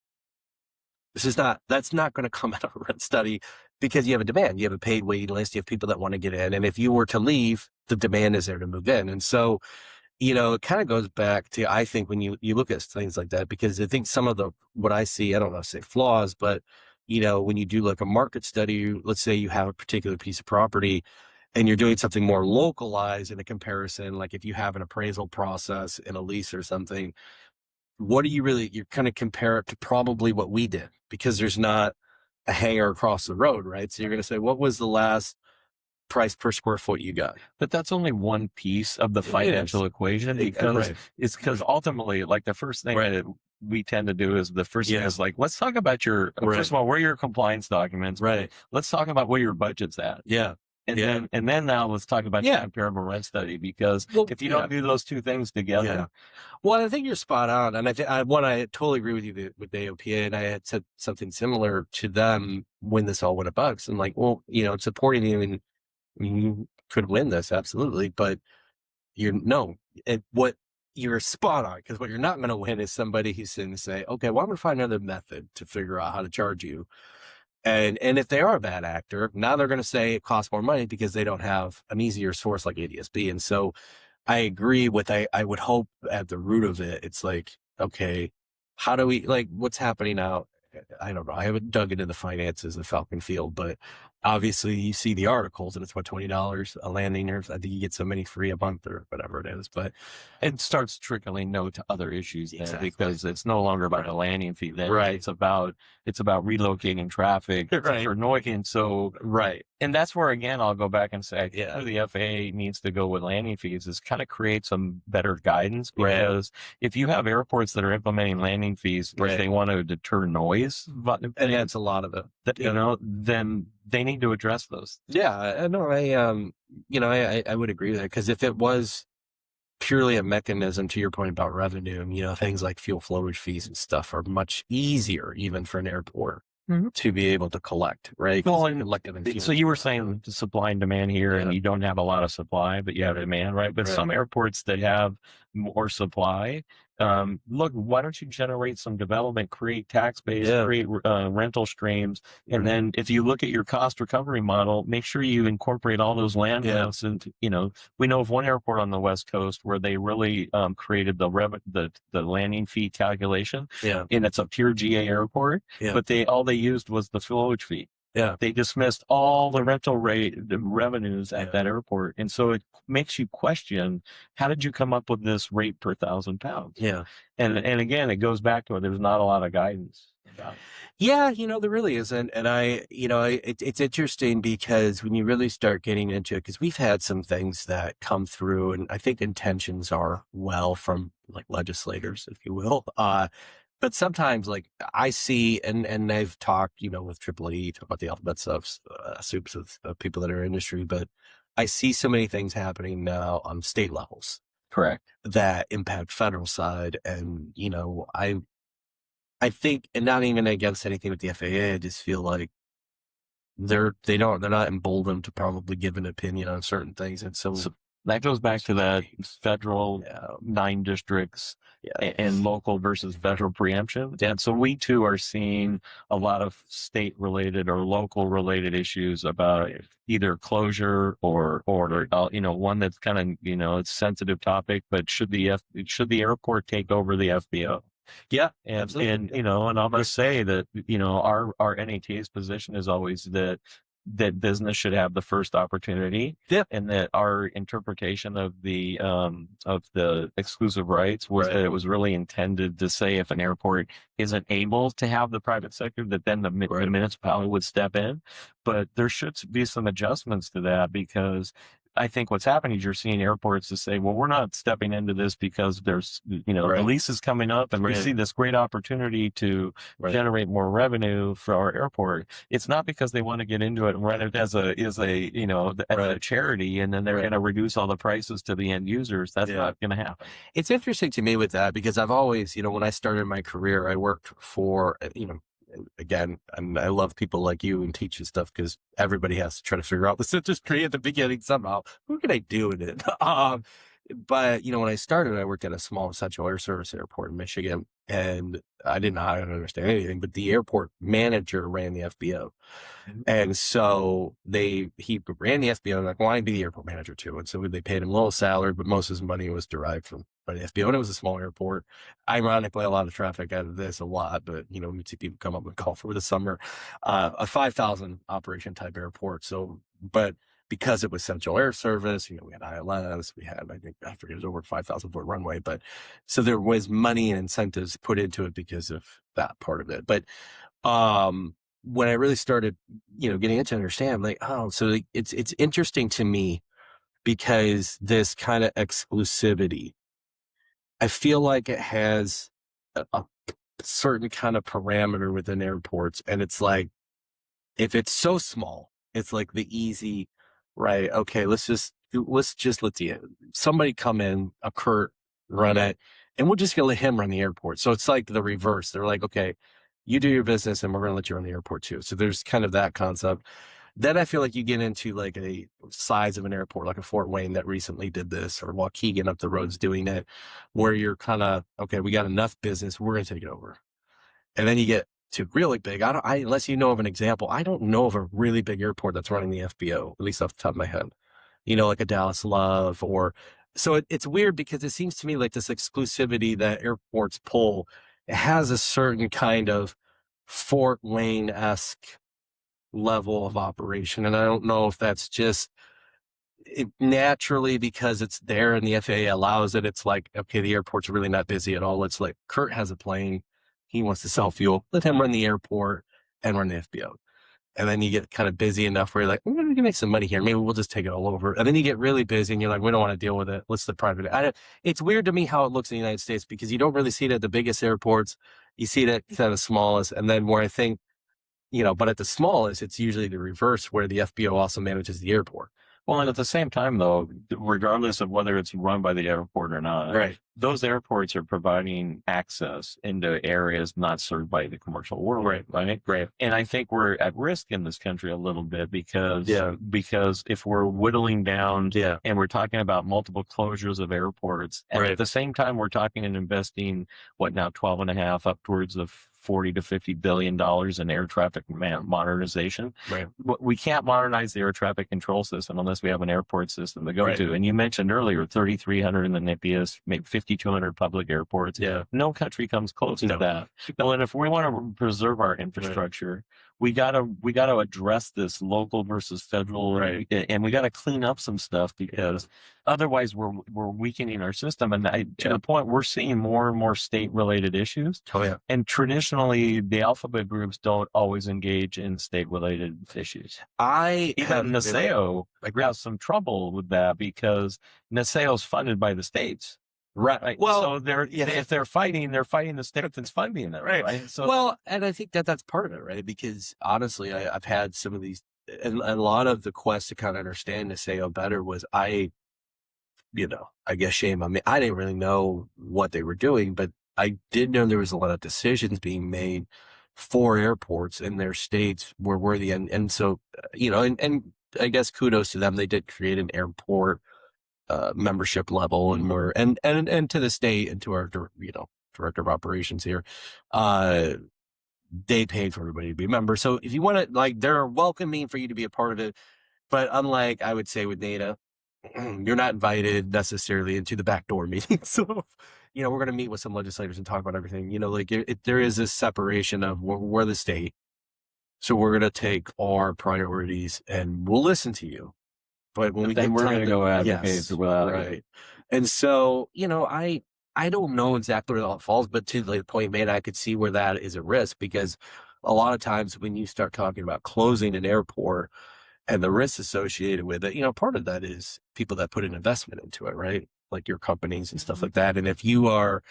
That's not going to come out of a rent study because you have a demand, you have a paid waiting list, you have people that want to get in. And if you were to leave, the demand is there to move in. And so, it kind of goes back to, I think when you look at things like that, because I think some of what I see, I don't know, say flaws, but, when you do like a market study, let's say you have a particular piece of property and you're doing something more localized in a comparison, like if you have an appraisal process in a lease or something, you're kind of compare it to probably what we did because there's not a hangar across the road, right? So you're going to say, what was the last price per square foot you got? But that's only one piece of the financial equation because ultimately, like the first thing that we tend to do is like, let's talk about first of all, where are your compliance documents? Right. Let's talk about where your budget's at. Yeah. And then now let's talk about the comparable rent study because if you don't do those two things together. Well, I think you're spot on. And I totally agree with you with the AOPA. And I had said something similar to them when this all went about. So I'm like, well, supporting you and you could win this. Absolutely. But what you're spot on, because what you're not going to win is somebody who's going to say, okay, well, I'm going to find another method to figure out how to charge you. And if they are a bad actor, now they're going to say it costs more money because they don't have an easier source like ADS-B. And so I agree with, I would hope at the root of it, it's like, okay, how do we, like, what's happening now? I don't know. I haven't dug into the finances of Falcon Field, but obviously you see the articles and it's what, $20 a landing, or I think you get so many free a month or whatever it is, but it starts trickling to other issues then because it's no longer about a landing fee then. It's about relocating traffic for noise. And so, and that's where, again, I'll go back and say, the FAA needs to go with landing fees is kind of create some better guidance because if you have airports that are implementing landing fees where they want to deter noise, and that's a lot of it, then they need to address those. Yeah, no, I would agree with that because if it was purely a mechanism, to your point about revenue, things like fuel flowage fees and stuff are much easier even for an airport. to be able to collect, right? 'Cause Well, you and collect it in so fuel. you were saying the supply and demand here, and Yeah. you don't have a lot of supply, but you have demand, right? But Right. some airports that have more supply, look, why don't you generate some development, create tax base, Yeah. create rental streams, and Right. then if you look at your cost recovery model, make sure you incorporate all those land Yeah. rents. And we know of one airport on the West Coast where they really created the landing fee calculation, Yeah. and it's a pure GA airport, Yeah. but all they used was the flowage fee. Yeah. They dismissed all the the revenues at Yeah. that airport. And so it makes you question, how did you come up with this rate per 1,000 pounds? Yeah. And again, it goes back to it. There's not a lot of guidance about it. Yeah, there really isn't. And it's interesting because when you really start getting into it, because we've had some things that come through, and I think intentions are well from like legislators, if you will. But sometimes like I see, and I've talked, with Triple E, talk about the alphabet stuff, soups of people that are in industry, but I see so many things happening now on state levels Correct. that impact federal side. And, I think, and not even against anything with the FAA, I just feel like they're not emboldened to probably give an opinion on certain things. And so, So that goes back to that federal 9 districts and local versus federal preemption. And so we too are seeing a lot of state related or local related issues about either closure or one that's kind of, it's a sensitive topic, but should the airport take over the FBO? Yeah, and absolutely. and I'll just say that our NATA's position is always that business should have the first opportunity, and that our interpretation of the exclusive rights was that it was really intended to say if an airport isn't able to have the private sector, that then the municipality would step in. But there should be some adjustments to that, because I think what's happening is you're seeing airports to say, well, we're not stepping into this because there's, the lease is coming up and we see this great opportunity to generate more revenue for our airport. It's not because they want to get into it and run it as a charity, and then they're going to reduce all the prices to the end users. That's not going to happen. It's interesting to me with that, because I've always, when I started my career, I worked for, again, and I love people like you and teaching stuff, because everybody has to try to figure out this industry at the beginning somehow. Who can I do in it? But when I started, I worked at a small essential air service airport in Michigan, and I didn't understand anything, but the airport manager ran the FBO. And so he ran the FBO, and like, well, I'd be the airport manager too. And so they paid him a little salary, but most of his money was derived from the FBO, and it was a small airport. Ironically, a lot of traffic out of this, a lot, but we see people come up and call for the summer, a 5,000 operation type airport. So, but because it was Central Air Service, we had ILS, we had, I forget, it was over 5,000 foot runway, but so there was money and incentives put into it because of that part of it. But, when I really started, getting into understand, like, so it's interesting to me, because this kind of exclusivity, I feel like it has a certain kind of parameter within airports. And it's like, if it's so small, it's like the easy, right? Okay, let's just let somebody come in, a Curt, run it, and we're just gonna let him run the airport. So it's like the reverse. They're like, okay, you do your business, and we're gonna let you run the airport too. So there's kind of that concept. Then I feel like you get into like a size of an airport, like a Fort Wayne that recently did this, or Waukegan up the road's doing it, where you're kind of, okay, we got enough business, we're gonna take it over. And then you get to really big. Unless you know of an example, I don't know of a really big airport that's running the FBO, at least off the top of my head. Like a Dallas Love, or so it's weird, because it seems to me like this exclusivity that airports pull, it has a certain kind of Fort Wayne-esque level of operation. And I don't know if that's just naturally because it's there and the FAA allows it. It's like, okay, the airport's really not busy at all. It's like, Curt has a plane. He wants to sell fuel. Let him run the airport and run the FBO. And then you get kind of busy enough where you're like, we can make some money here. Maybe we'll just take it all over. And then you get really busy and you're like, we don't want to deal with it. Let's the private. It's weird to me how it looks in the United States, because you don't really see it at the biggest airports. You see it at the smallest. And then where I think, but at the smallest, it's usually the reverse, where the FBO also manages the airport, Well, and at the same time, though, regardless of whether it's run by the airport or not, Right. those airports are providing access into areas not served by the commercial world, Right. right? And I think we're at risk in this country a little bit because Yeah. because if we're whittling down Yeah. and we're talking about multiple closures of airports, and Right. at the same time we're talking and investing what now 12 and a half upwards of 40 to 50 billion dollars in air traffic modernization. Right. We can't modernize the air traffic control system unless we have an airport system to go Right. to. And you mentioned earlier 3,300 in the NIPIAS, maybe 5,200 public airports. Yeah. No country comes close No. to that. Well, and if we want to preserve our infrastructure, we gotta address this local versus federal, Right. and we gotta clean up some stuff because otherwise we're weakening our system. And to the point, we're seeing more and more state related issues. Oh yeah. And traditionally, the alphabet groups don't always engage in state-related issues. Even NASAO has some trouble with that because NASAO is funded by the states. Right. Well, so if they're fighting the state that's funding them. Right. So well, and I think that's part of it, right? Because honestly, I've had some of these, and a lot of the quest to kind of understand NASAO better was I guess shame on me. I didn't really know what they were doing, but I did know there was a lot of decisions being made for airports in their states were worthy. And so, and I guess kudos to them. They did create an airport membership level and more, and to the state and to our, director of operations here, they paid for everybody to be a member. So if you want to, they're welcoming for you to be a part of it. But unlike, I would say, with NATA, you're not invited necessarily into the backdoor meeting. So, we're going to meet with some legislators and talk about everything. There is this separation of we're the state. So we're going to take our priorities and we'll listen to you. But when we're going to go advocate for without right. And so, I don't know exactly where that falls, but to the point made, I could see where that is a risk because a lot of times when you start talking about closing an airport and the risks associated with it, part of that is people that put an investment into it, right? Like your companies and stuff like that. And if you are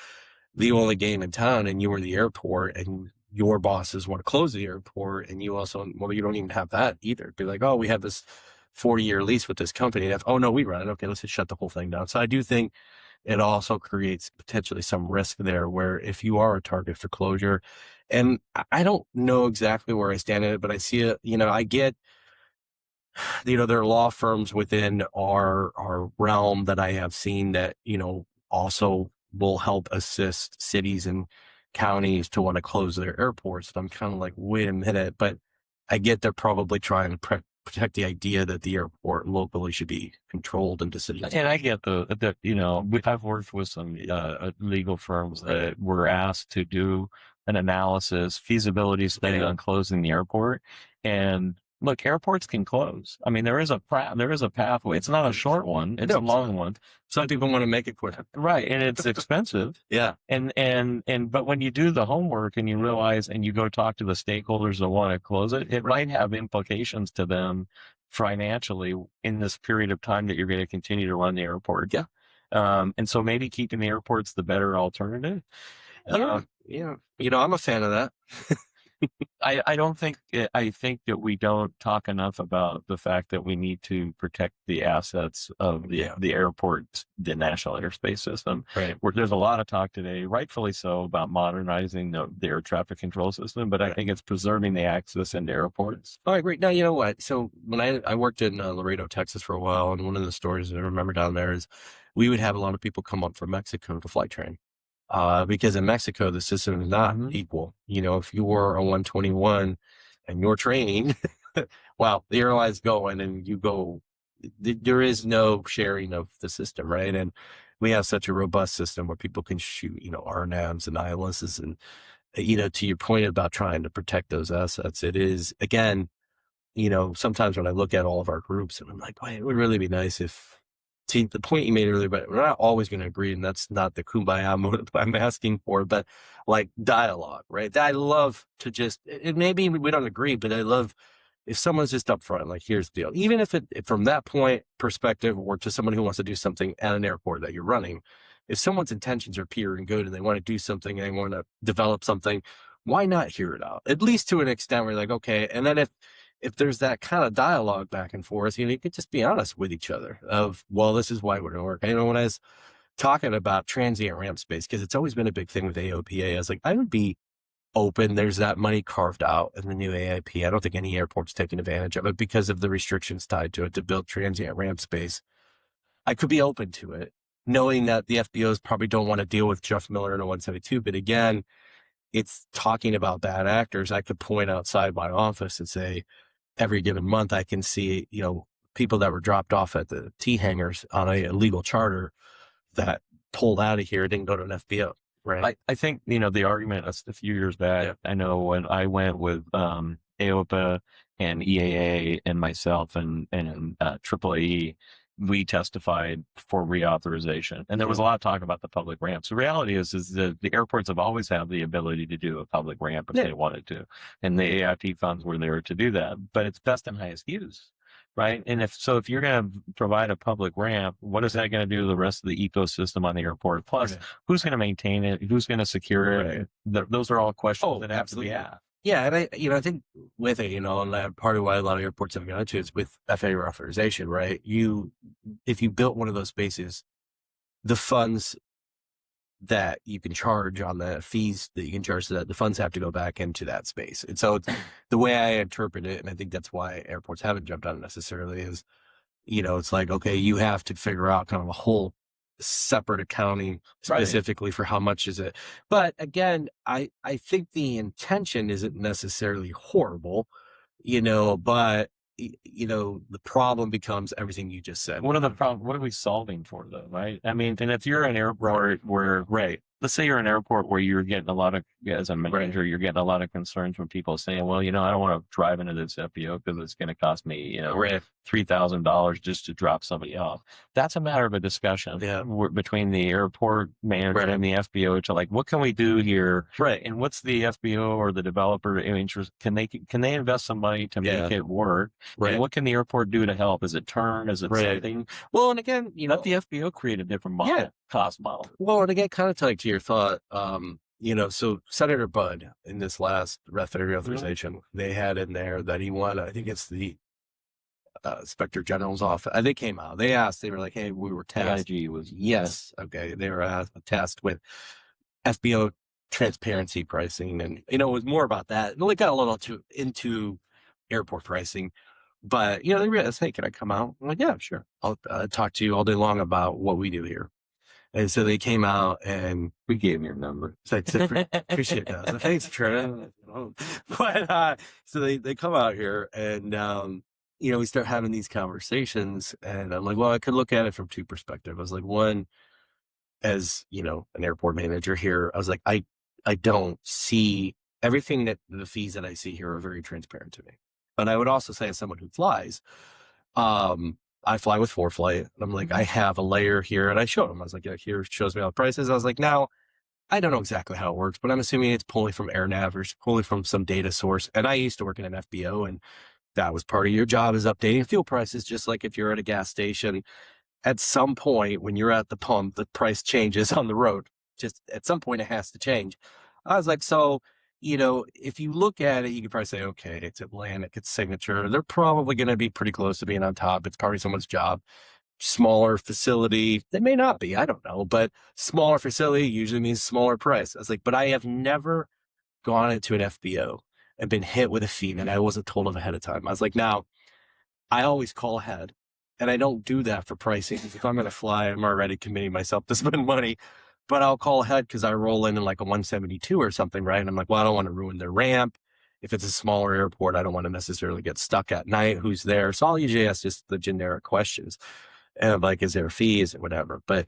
the only game in town and you are the airport and your bosses want to close the airport and you also, you don't even have that either. Be like, oh, we have this 40-year lease with this company. Oh no, we run it. Okay, let's just shut the whole thing down. So I do think it also creates potentially some risk there where if you are a target for closure, and I don't know exactly where I stand in it, but I see it, I get, there are law firms within our realm that I have seen that, also will help assist cities and counties to want to close their airports. And I'm kind of like, wait a minute, but I get they're probably trying to protect the idea that the airport locally should be controlled and decisions. And I get I've worked with some legal firms that were asked to do an analysis, feasibility study on closing the airport. And look, airports can close. I mean, there is a pathway. It's not a short one. It's a long one. Some people want to make it quick. Right. And it's expensive. Yeah. But when you do the homework and you realize and you go talk to the stakeholders that want to close it, it might have implications to them financially in this period of time that you're going to continue to run the airport. Yeah. And so maybe keeping the airport's the better alternative. Yeah. I'm a fan of that. I think that we don't talk enough about the fact that we need to protect the assets of the airport, the national airspace system. Right. There's a lot of talk today, rightfully so, about modernizing the air traffic control system, but I think it's preserving the access into airports. Oh, I agree. Now, you know what? So when I worked in Laredo, Texas for a while, and one of the stories I remember down there is we would have a lot of people come up from Mexico to flight train. Because in Mexico, the system is not equal. If you were a 121 and you're training, well, the airline's going and you go, there is no sharing of the system, right? And we have such a robust system where people can shoot, RNAVs and ILSs. And, to your point about trying to protect those assets, it is, again, sometimes when I look at all of our groups and I'm like, oh, it would really be nice if, see, the point you made earlier, but we're not always going to agree, and that's not the kumbaya mode I'm asking for, but like dialogue, right? I love to just, and maybe we don't agree, but I love if someone's just upfront, like, here's the deal. Even if from that point perspective, or to someone who wants to do something at an airport that you're running, if someone's intentions are pure and good and they want to do something and they want to develop something, why not hear it out? At least to an extent where you're like, okay. And then if there's that kind of dialogue back and forth, you could just be honest with each other of, well, this is why we're going to work. When I was talking about transient ramp space, because it's always been a big thing with AOPA, I was like, I would be open. There's that money carved out in the new AIP. I don't think any airport's taking advantage of it because of the restrictions tied to it to build transient ramp space. I could be open to it, knowing that the FBOs probably don't want to deal with Jeff Miller in a 172. But again, it's talking about bad actors. I could point outside my office and say, every given month, I can see, people that were dropped off at the T hangars on a legal charter that pulled out of here, didn't go to an FBO. Right. I think, the argument a few years back, I know when I went with AOPA and EAA and myself and AAAE, we testified for reauthorization. And there was a lot of talk about the public ramps. The reality is that the airports have always had the ability to do a public ramp if they wanted to. And the AIT funds were there to do that. But it's best and highest use. Right. And if you're going to provide a public ramp, what is that going to do to the rest of the ecosystem on the airport? Plus, who's going to maintain it? Who's going to secure it? Those are all questions that have to be asked. Yeah. And I think with it, and that part of why a lot of airports have gone to is with FAA authorization, right? If you built one of those spaces, the funds that you can charge on the fees that you can charge to that, the funds have to go back into that space. And so the way I interpret it, and I think that's why airports haven't jumped on it necessarily, is, it's like, okay, you have to figure out kind of a whole separate accounting specifically for how much is it. But again, I think the intention isn't necessarily horrible, but the problem becomes everything you just said. What are we solving for though, right? And if you're an airport where, let's say you're an airport where you're getting a lot of, as a manager, you're getting a lot of concerns from people saying, well, I don't want to drive into this FBO because it's going to cost me, $3,000 just to drop somebody off. That's a matter of a discussion between the airport manager and the FBO to what can we do here? Right. And what's the FBO or the developer interest? Can they invest some money to make it work? Right. And what can the airport do to help? Is it turn? Is it something? Well, and again, let the FBO create a different model, cost model. Well, and again, kind of to your thought, so Senator Budd in this last FAA reauthorization, they had in there that he wanted, I think it's the Inspector General's office. They came out, they were like, hey, we were tasked. AIG was. Yes. Okay. They were tasked with FBO transparency pricing. And, it was more about that. And they got a little into airport pricing. But, they realized, hey, can I come out? I'm like, yeah, sure. I'll talk to you all day long about what we do here. And so they came out and we gave him your number. So I appreciate that. So thanks, Trent. But so they come out here and, we start having these conversations. And I'm like, well, I could look at it from two perspectives. I was like, one, as, an airport manager here, I was like, I don't see everything that the fees that I see here are very transparent to me. But I would also say, as someone who flies, I fly with ForeFlight. And I'm like, I have a layer here. And I showed them. I was like, here shows me all the prices. I was like, now, I don't know exactly how it works, but I'm assuming it's pulling from AirNav or pulling from some data source. And I used to work in an FBO, and that was part of your job, is updating fuel prices. Just like if you're at a gas station, at some point when you're at the pump, the price changes on the road. Just at some point, it has to change. I was like, so, if you look at it, you could probably say, okay, it's Atlantic, it's Signature. They're probably going to be pretty close to being on top. It's probably someone's job. Smaller facility, they may not be, I don't know, but smaller facility usually means smaller price. I was like, but I have never gone into an FBO and been hit with a fee that I wasn't told of ahead of time. I was like, now, I always call ahead, and I don't do that for pricing. If I'm going to fly, I'm already committing myself to spend money. But I'll call ahead because I roll in like a 172 or something, right? And I'm like, well, I don't want to ruin their ramp. If it's a smaller airport, I don't want to necessarily get stuck at night. Who's there? So I'll usually ask just the generic questions. And I'm like, is there fees or whatever? But,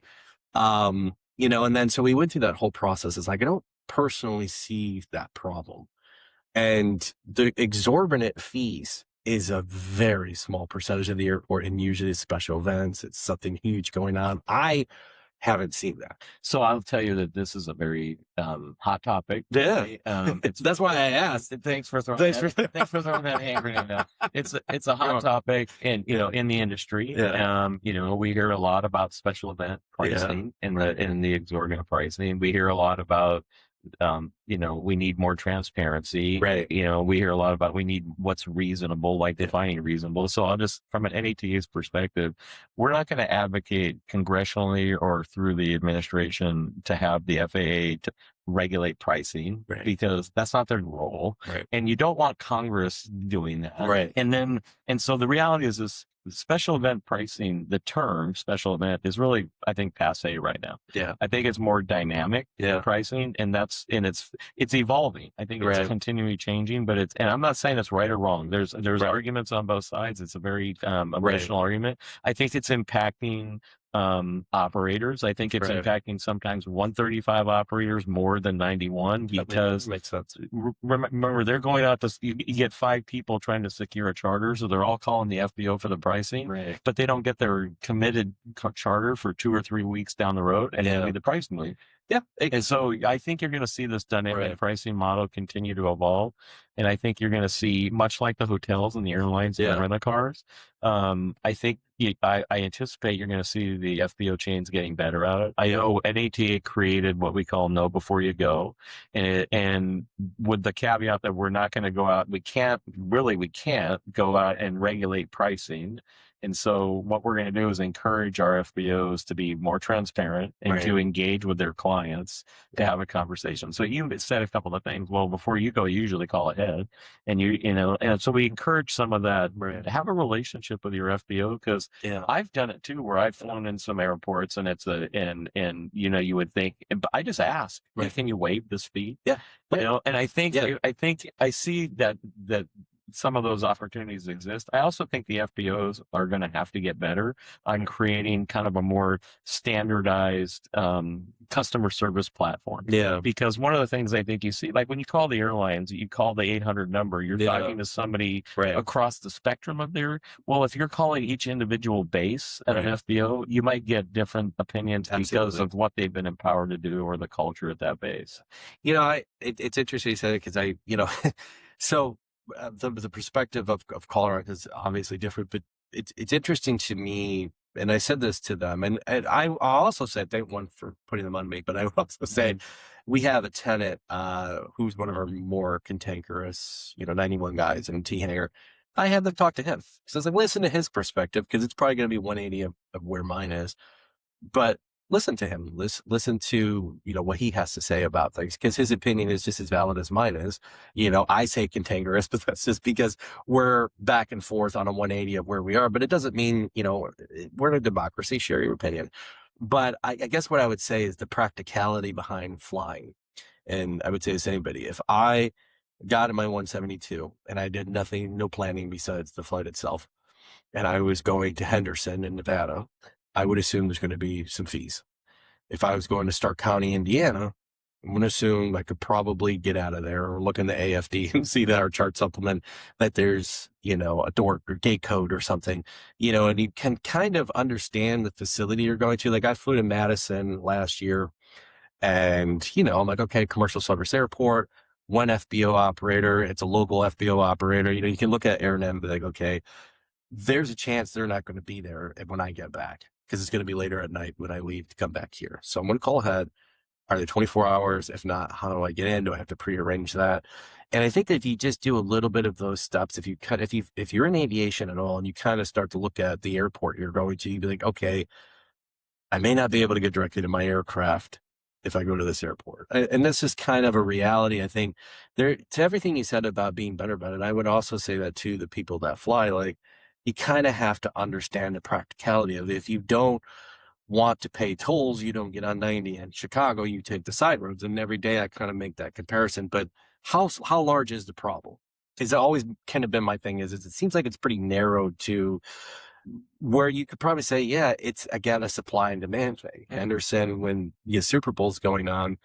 and then so we went through that whole process. It's like, I don't personally see that problem. And the exorbitant fees is a very small percentage of the airport, and usually it's special events. It's something huge going on. I haven't seen that. So I'll tell you that this is a very hot topic. Yeah. That's why I asked. Thanks for throwing that hand grenade out. It's a hot topic in the industry. Yeah. We hear a lot about special event pricing and the exorbitant pricing. We hear a lot about we need more transparency. Right. We hear a lot about we need what's reasonable, like defining reasonable. So I'll just, from an NATA's perspective, we're not going to advocate congressionally or through the administration to have the FAA to regulate pricing, Right. because that's not their role. Right. And you don't want Congress doing that. Right. And so the reality is this special event pricing, the term special event, is really, I think, passe right now. Yeah. I think it's more dynamic pricing, and it's evolving. I think it's continually changing, but and I'm not saying it's right or wrong. There's arguments on both sides. It's a very emotional argument. I think it's impacting operators. I think it's impacting sometimes 135 operators more than 91, because makes sense. Remember, they're going out to, you get 5 people trying to secure a charter, so they're all calling the FBO for the pricing, but they don't get their committed charter for 2 or 3 weeks down the road, and maybe the price move. Yeah. And so I think you're going to see this dynamic pricing model continue to evolve. And I think you're going to see, much like the hotels and the airlines and the rental cars, I think I anticipate you're going to see the FBO chains getting better at it. I know NATA created what we call know before you go. And with the caveat that we're not going to go out, we can't go out and regulate pricing. And so what we're going to do is encourage our FBOs to be more transparent and to engage with their clients, to have a conversation. So you said a couple of things. Well, before you go, you usually call ahead, and and so we encourage some of that. Have a relationship with your FBO, because I've done it too, where I've flown in some airports, and it's you would think, but I just ask, can you waive this fee? Yeah. And I think I see that some of those opportunities exist. I also think the FBOs are going to have to get better on creating kind of a more standardized customer service platform. Yeah. Because one of the things I think you see, like when you call the airlines, you call the 800 number, you're talking to somebody across the spectrum of well, if you're calling each individual base at an FBO, you might get different opinions because of what they've been empowered to do or the culture at that base. It's interesting you said it, because so the perspective of Colorado is obviously different, but it's interesting to me, and I said this to them, and I also said, thank one for putting them on me, but I also said, we have a tenant who's one of our more cantankerous, 91 guys in T-Hangar. I had them talk to him. So I was like, listen to his perspective, because it's probably going to be 180 of where mine is, but listen to him. Listen to, what he has to say about things, because his opinion is just as valid as mine is. I say cantankerous, but that's just because we're back and forth on a 180 of where we are. But it doesn't mean, we're in a democracy, share your opinion. But I guess what I would say is the practicality behind flying. And I would say this to anybody, if I got in my 172 and I did nothing, no planning besides the flight itself, and I was going to Henderson in Nevada, I would assume there's going to be some fees. If I was going to Stark County, Indiana, I'm going to assume I could probably get out of there or look in the AFD and see that our chart supplement that there's, a door or gate code or something, and you can kind of understand the facility you're going to. Like I flew to Madison last year, and, I'm like, okay, commercial service airport, one FBO operator. It's a local FBO operator. You can look at AirNet and be like, okay, there's a chance they're not going to be there when I get back, because it's going to be later at night when I leave to come back here. So I'm going to call ahead. Are they 24 hours? If not, how do I get in? Do I have to prearrange that? And I think that if you just do a little bit of those steps, if you're in aviation at all and you kind of start to look at the airport you're going to, you'd be like, okay, I may not be able to get directly to my aircraft if I go to this airport. And this is kind of a reality. I think to everything you said about being better about it, I would also say that to the people that fly, like, you kind of have to understand the practicality of it. If you don't want to pay tolls, you don't get on 90 in Chicago, you take the side roads. And every day I kind of make that comparison. But how large is the problem? It's always kind of been my thing is it seems like it's pretty narrow to where you could probably say, yeah, it's again a supply and demand thing. Henderson, when the Super Bowl's going on,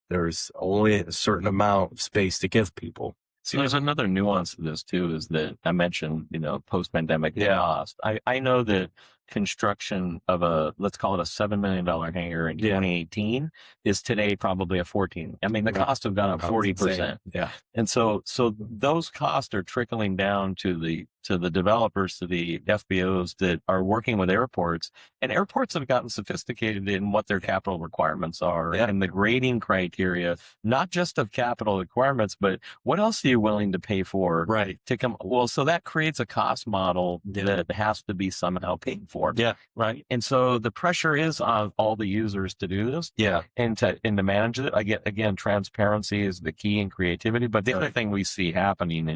there's only a certain amount of space to give people. So there's another nuance to this too, is that I mentioned, post-pandemic cost. I know that construction of let's call it a $7 million hangar in 2018 is today probably a 14. I mean, the costs have gone up 40%. Yeah. And so those costs are trickling down to to the developers, to the FBOs that are working with airports. And airports have gotten sophisticated in what their capital requirements are and the grading criteria, not just of capital requirements, but what else are you willing to pay for to come? Well, so that creates a cost model that has to be somehow paid for. Right. And so the pressure is on all the users to do this. And to manage it. Again, transparency is the key in creativity. But the other thing we see happening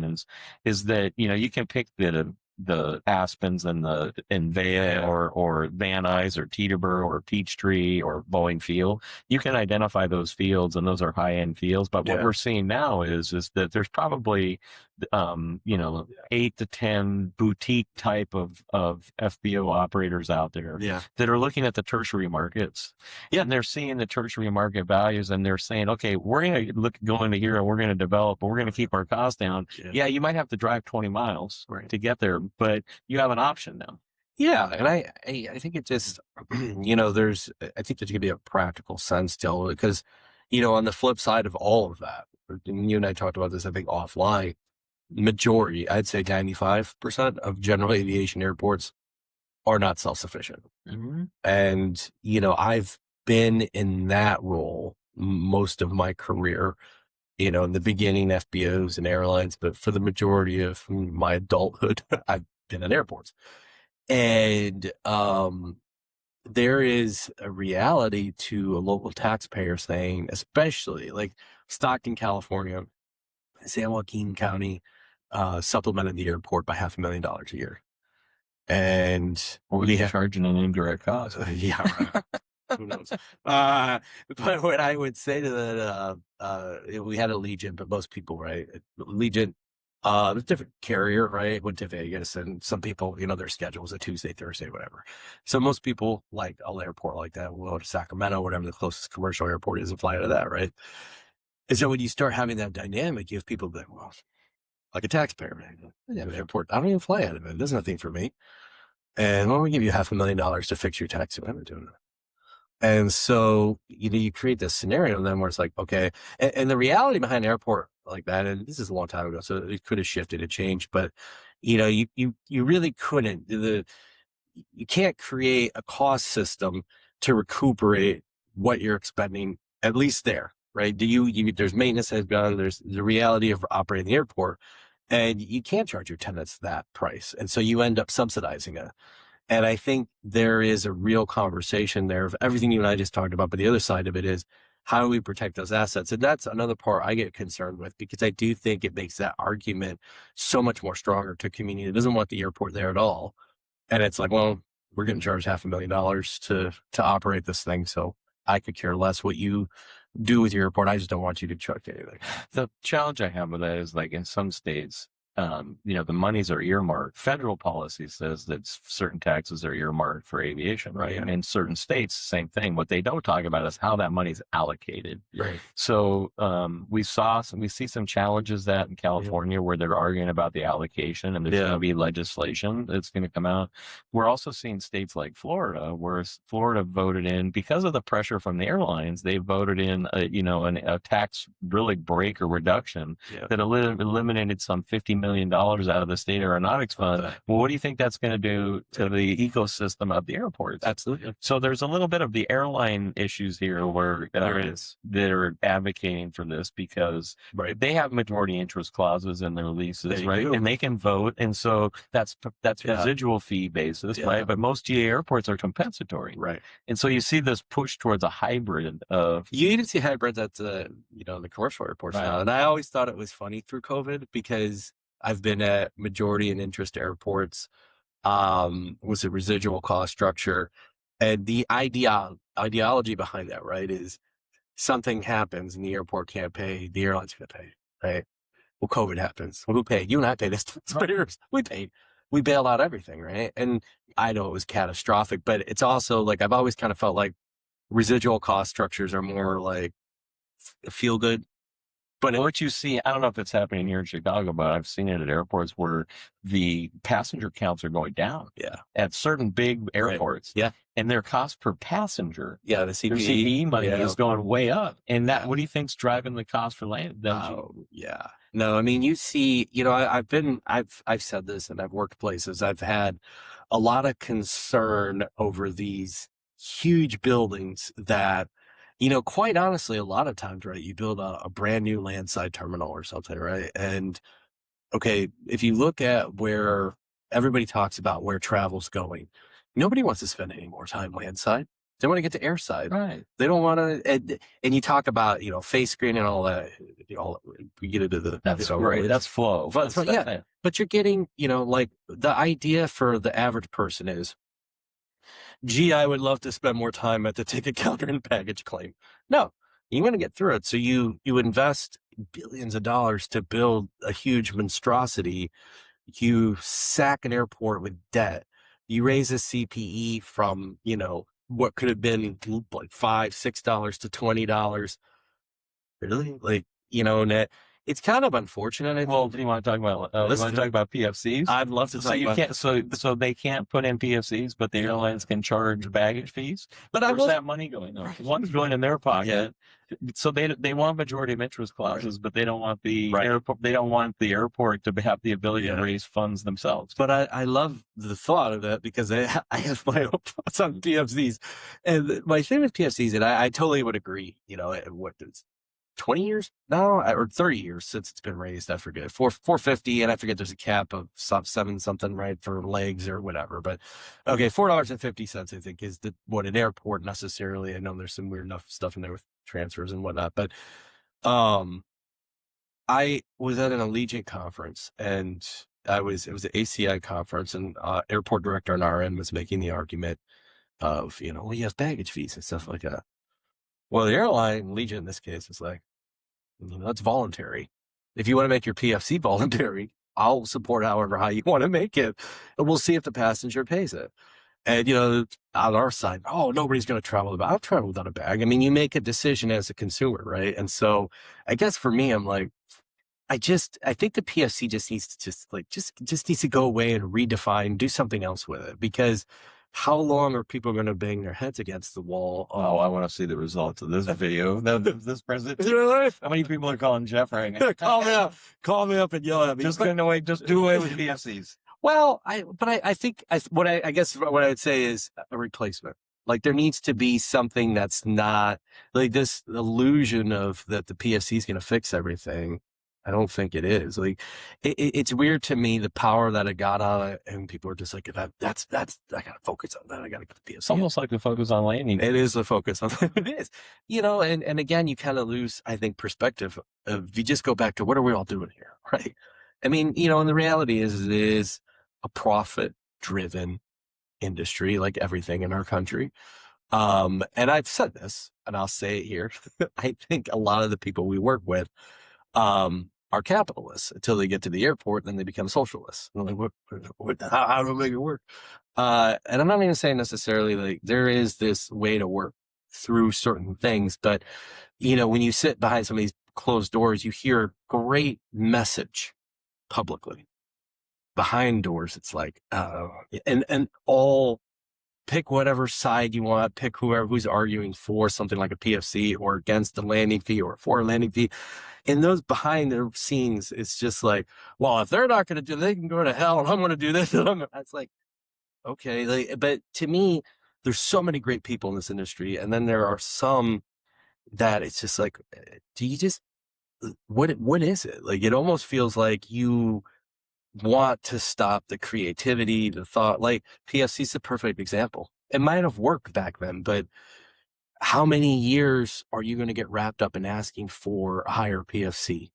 is that, you can pick the Aspens and Vea or Van Nuys or Teterboro or Peachtree or Boeing Field. You can identify those fields, and those are high-end fields. But what we're seeing now is that there's probably 8 to 10 boutique type of FBO operators out there that are looking at the tertiary markets. And they're seeing the tertiary market values, and they're saying, okay, we're going to go into here and we're going to develop, but we're going to keep our costs down. You might have to drive 20 miles to get there, but you have an option now. And I think it just, I think there's going to be a practical sense still, because, on the flip side of all of that, and you and I talked about this, I think, offline, majority, I'd say 95% of general aviation airports are not self-sufficient. And, I've been in that role most of my career, in the beginning, FBOs and airlines, but for the majority of my adulthood, I've been in airports. And there is a reality to a local taxpayer saying, especially like Stockton, California, San Joaquin County, supplemented the airport by $500,000 a year. And we charging an indirect cost. Who knows? But what I would say to that, we had Allegiant, but most people, Allegiant, it's a different carrier, went to Vegas, and some people, their schedule was a Tuesday, Thursday, whatever. So most people, like a airport like that, will go to Sacramento, whatever the closest commercial airport is, and fly to that, right? And so when you start having that dynamic, you have people that, well, like a taxpayer, an airport, I don't even fly out of it. It does nothing for me. And why don't we give you $500,000 to fix your taxi? I'm not doing that. And so, you create this scenario then where it's like, okay, and the reality behind an airport like that, and this is a long time ago, so it could have shifted, it changed, but you really couldn't. You can't create a cost system to recuperate what you're expending, at least there, right? There's maintenance has gone, there's the reality of operating the airport, and you can't charge your tenants that price. And so you end up subsidizing it. And I think there is a real conversation there of everything you and I just talked about. But the other side of it is, how do we protect those assets? And that's another part I get concerned with, because I do think it makes that argument so much more stronger to a community that doesn't want the airport there at all. And it's like, well, we're getting charged $500,000 to operate this thing. So I could care less what you do with your airport. I just don't want you to charge anything. The challenge I have with that is, like, in some states, the monies are earmarked. Federal policy says that certain taxes are earmarked for aviation, right? And in certain states, same thing. What they don't talk about is how that money is allocated. So we see some challenges that in California where they're arguing about the allocation, and there's going to be legislation that's going to come out. We're also seeing states like Florida, where Florida voted in, because of the pressure from the airlines, they voted in a tax really break or reduction that eliminated some $50 million out of the state aeronautics fund. Well, what do you think that's going to do to the ecosystem of the airports? Absolutely. So there's a little bit of the airline issues here where they're advocating for this because they have majority interest clauses in their leases, and they can vote, and so that's residual fee basis, right? But most GA airports are compensatory, and so you see this push towards a hybrid of. You even see hybrids at the commercial airports now, and I always thought it was funny through COVID, because I've been at majority and interest airports, with a residual cost structure. And the ideology behind that, is something happens and the airport can't pay, the airline's going to pay, right? Well, COVID happens. Well, who paid? You and I paid this. We paid. We bailed out everything, right? And I know it was catastrophic, but it's also like, I've always kind of felt like residual cost structures are more like feel good. But what you see, I don't know if it's happening here in Chicago, but I've seen it at airports where the passenger counts are going down. At certain big airports. And their cost per passenger. The CPE money is going way up. And that, what do you think's driving the cost for land? No, I mean, you see, I've said this and I've worked places. I've had a lot of concern over these huge buildings that, quite honestly, a lot of times, right, you build a brand new landside terminal or something, right? And okay, if you look at where everybody talks about where travel's going, nobody wants to spend any more time landside. They want to get to airside. Right. They don't want to, and you talk about, face screen and all that, we get into the, That's great. That's flow. but yeah, but you're getting, like the idea for the average person is, gee, I would love to spend more time at the ticket counter and baggage claim. No, you want to get through it. So you invest billions of dollars to build a huge monstrosity. You sack an airport with debt. You raise a CPE from, what could have been like $5, $6 to $20. Really? Like, and it's kind of unfortunate. I Well, think. do you want to talk about? You want to talk about PFCs? I'd love to So talk you about. can't. So they can't put in PFCs, but the airlines can charge baggage fees. But Where's that money going? One's going in their pocket. So they want majority of interest clauses, but they don't want the airport. They don't want the airport to have the ability to raise funds themselves. But I love the thought of that because I have my own thoughts on PFCs, and my thing with PFCs, and I totally would agree. What it's 20 years now or 30 years since it's been raised. I forget 450, and I forget there's a cap of seven something right for legs or whatever. But okay, $4.50 I think is what an airport necessarily. I know there's some weird enough stuff in there with transfers and whatnot, but I was at an Allegiant conference and it was an ACI conference, and airport director on our end was making the argument of, well, you have baggage fees and stuff like that. Well, the airline, Allegiant in this case, is like, that's voluntary. If you want to make your PFC voluntary, I'll support however high you want to make it, and we'll see if the passenger pays it. And, on our side, nobody's going to travel without. I'll travel without a bag. I mean, you make a decision as a consumer, right? And so I guess for me, I'm like, I think the PFC just needs to just needs to go away and redefine, do something else with it, because how long are people going to bang their heads against the wall? Oh, I want to see the results of this video. This presentation. How many people are calling Jeff right now? Call me up and yell at me. Just do away with PFCs. Well, I think what I guess what I would say is a replacement. Like there needs to be something that's not like this illusion of that the PFC is going to fix everything. I don't think it is. Like it's weird to me the power that it got on it, and people are just like, that's I gotta focus on that. I gotta get the PFC. It's almost like the focus on landing. It is the focus on it is. And again, you kind of lose, I think, perspective of you just go back to what are we all doing here, right? I mean, and the reality is it is a profit driven industry like everything in our country. And I've said this and I'll say it here. I think a lot of the people we work with are capitalists until they get to the airport, then they become socialists. Like, how do I make it work? And I'm not even saying necessarily like there is this way to work through certain things, but when you sit behind some of these closed doors, you hear a great message publicly. Behind doors, it's like, and all pick whatever side you want, pick who's arguing for something like a PFC or against the landing fee or for a landing fee. And those behind the scenes, it's just like, well, if they're not going to do it, they can go to hell and I'm going to do this. It's like, okay. But to me, there's so many great people in this industry. And then there are some that it's just like, do you just, what is it? Like, it almost feels like you want to stop the creativity, the thought. Like PFC is a perfect example. It might have worked back then, but how many years are you going to get wrapped up in asking for a higher PFC?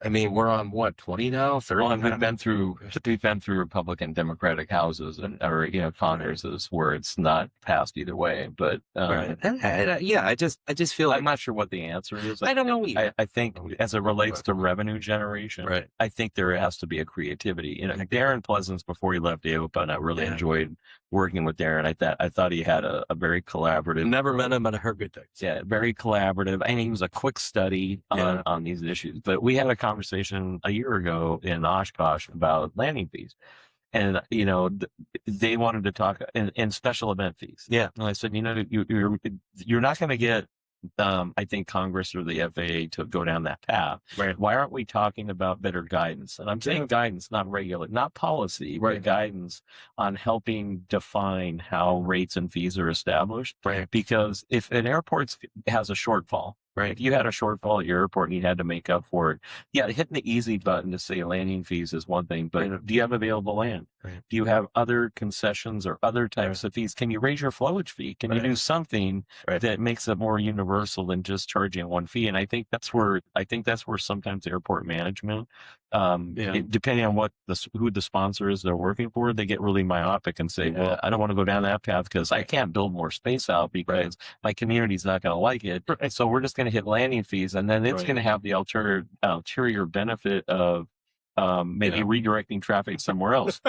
I mean, we're on what, 20 now? 30? Well, we've been through Republican Democratic houses or Congresses where it's not passed either way. But right. Yeah, I just feel like I'm not sure what the answer is. I don't know either. I think as it relates to revenue generation, right. I think there has to be a creativity. Darren Pleasance, before he left AOPA, and I really enjoyed working with Darren. I thought he had a very collaborative. Never met him, but I heard good things. Yeah, very collaborative. I mean, he was a quick study on these issues. But we had a conversation a year ago in Oshkosh about landing fees. And, they wanted to talk in special event fees. Yeah. And I said, you're not going to get I think Congress or the FAA to go down that path. Right. Why aren't we talking about better guidance? And I'm saying guidance, not not policy, but guidance on helping define how rates and fees are established. Right. Because if an airport has a shortfall, right? If you had a shortfall at your airport and you had to make up for it, yeah, hitting the easy button to say landing fees is one thing, but do you have available land? Right. Do you have other concessions or other types of fees? Can you raise your flowage fee? Can you do something that makes it more universal than just charging one fee? And I think that's where sometimes airport management, depending on who the sponsor is they're working for, they get really myopic and say, well, I don't want to go down that path because I can't build more space out because my community's not going to like it. Right. So we're just going to hit landing fees, and then it's going to have the ulterior benefit of maybe redirecting traffic somewhere else.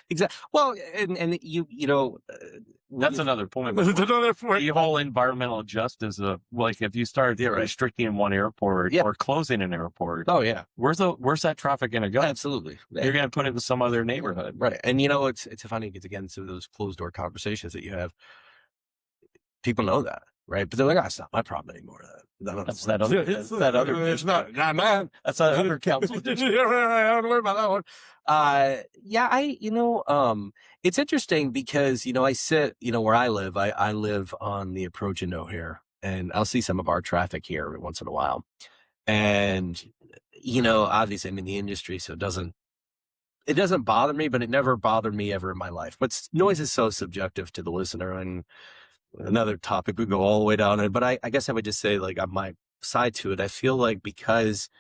Exactly. Well, and you know, that's another point. That's another point. The whole environmental justice of like if you start restricting one airport or closing an airport. Oh yeah. Where's that traffic going to go? Absolutely. You're going to put it in some other neighborhood. Right. And you know, it's funny because again, so those closed door conversations that you have, people know that. Right. But they're like, it's not my problem anymore. That's that other man. That's that other council. I don't worry about that one. It's interesting because, I sit, where I live, I live on the approach in O'Hare, and I'll see some of our traffic here every once in a while. And, obviously I'm in the industry, so it doesn't bother me, but it never bothered me ever in my life. But noise is so subjective to the listener, and another topic we go all the way down it. But I guess I would just say, like, on my side to it, I feel like because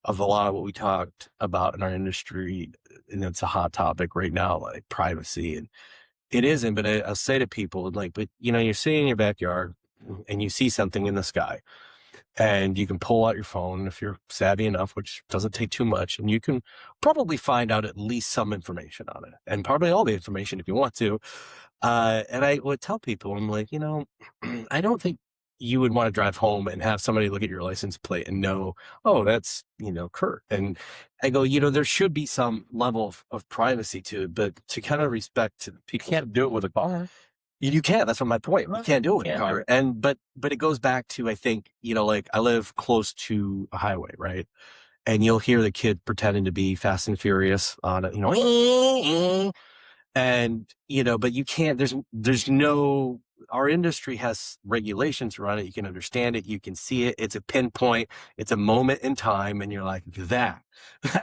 of a lot of what we talked about in our industry, and it's a hot topic right now, like privacy, and it isn't, but I'll say to people, like, but you're sitting in your backyard and you see something in the sky, and you can pull out your phone if you're savvy enough, which doesn't take too much, and you can probably find out at least some information on it, and probably all the information if you want to. And I would tell people, I'm like, I don't think you would want to drive home and have somebody look at your license plate and know, oh, that's, Curt. And I go, there should be some level of privacy to it, but to kind of respect to people. You can't do it with a car. You can't. That's my point. You can't do it with a car. And, but it goes back to, I think, like I live close to a highway, right? And you'll hear the kid pretending to be Fast and Furious on it, and, but you can't, there's no, our industry has regulations around it. You can understand it. You can see it. It's a pinpoint. It's a moment in time. And you're like,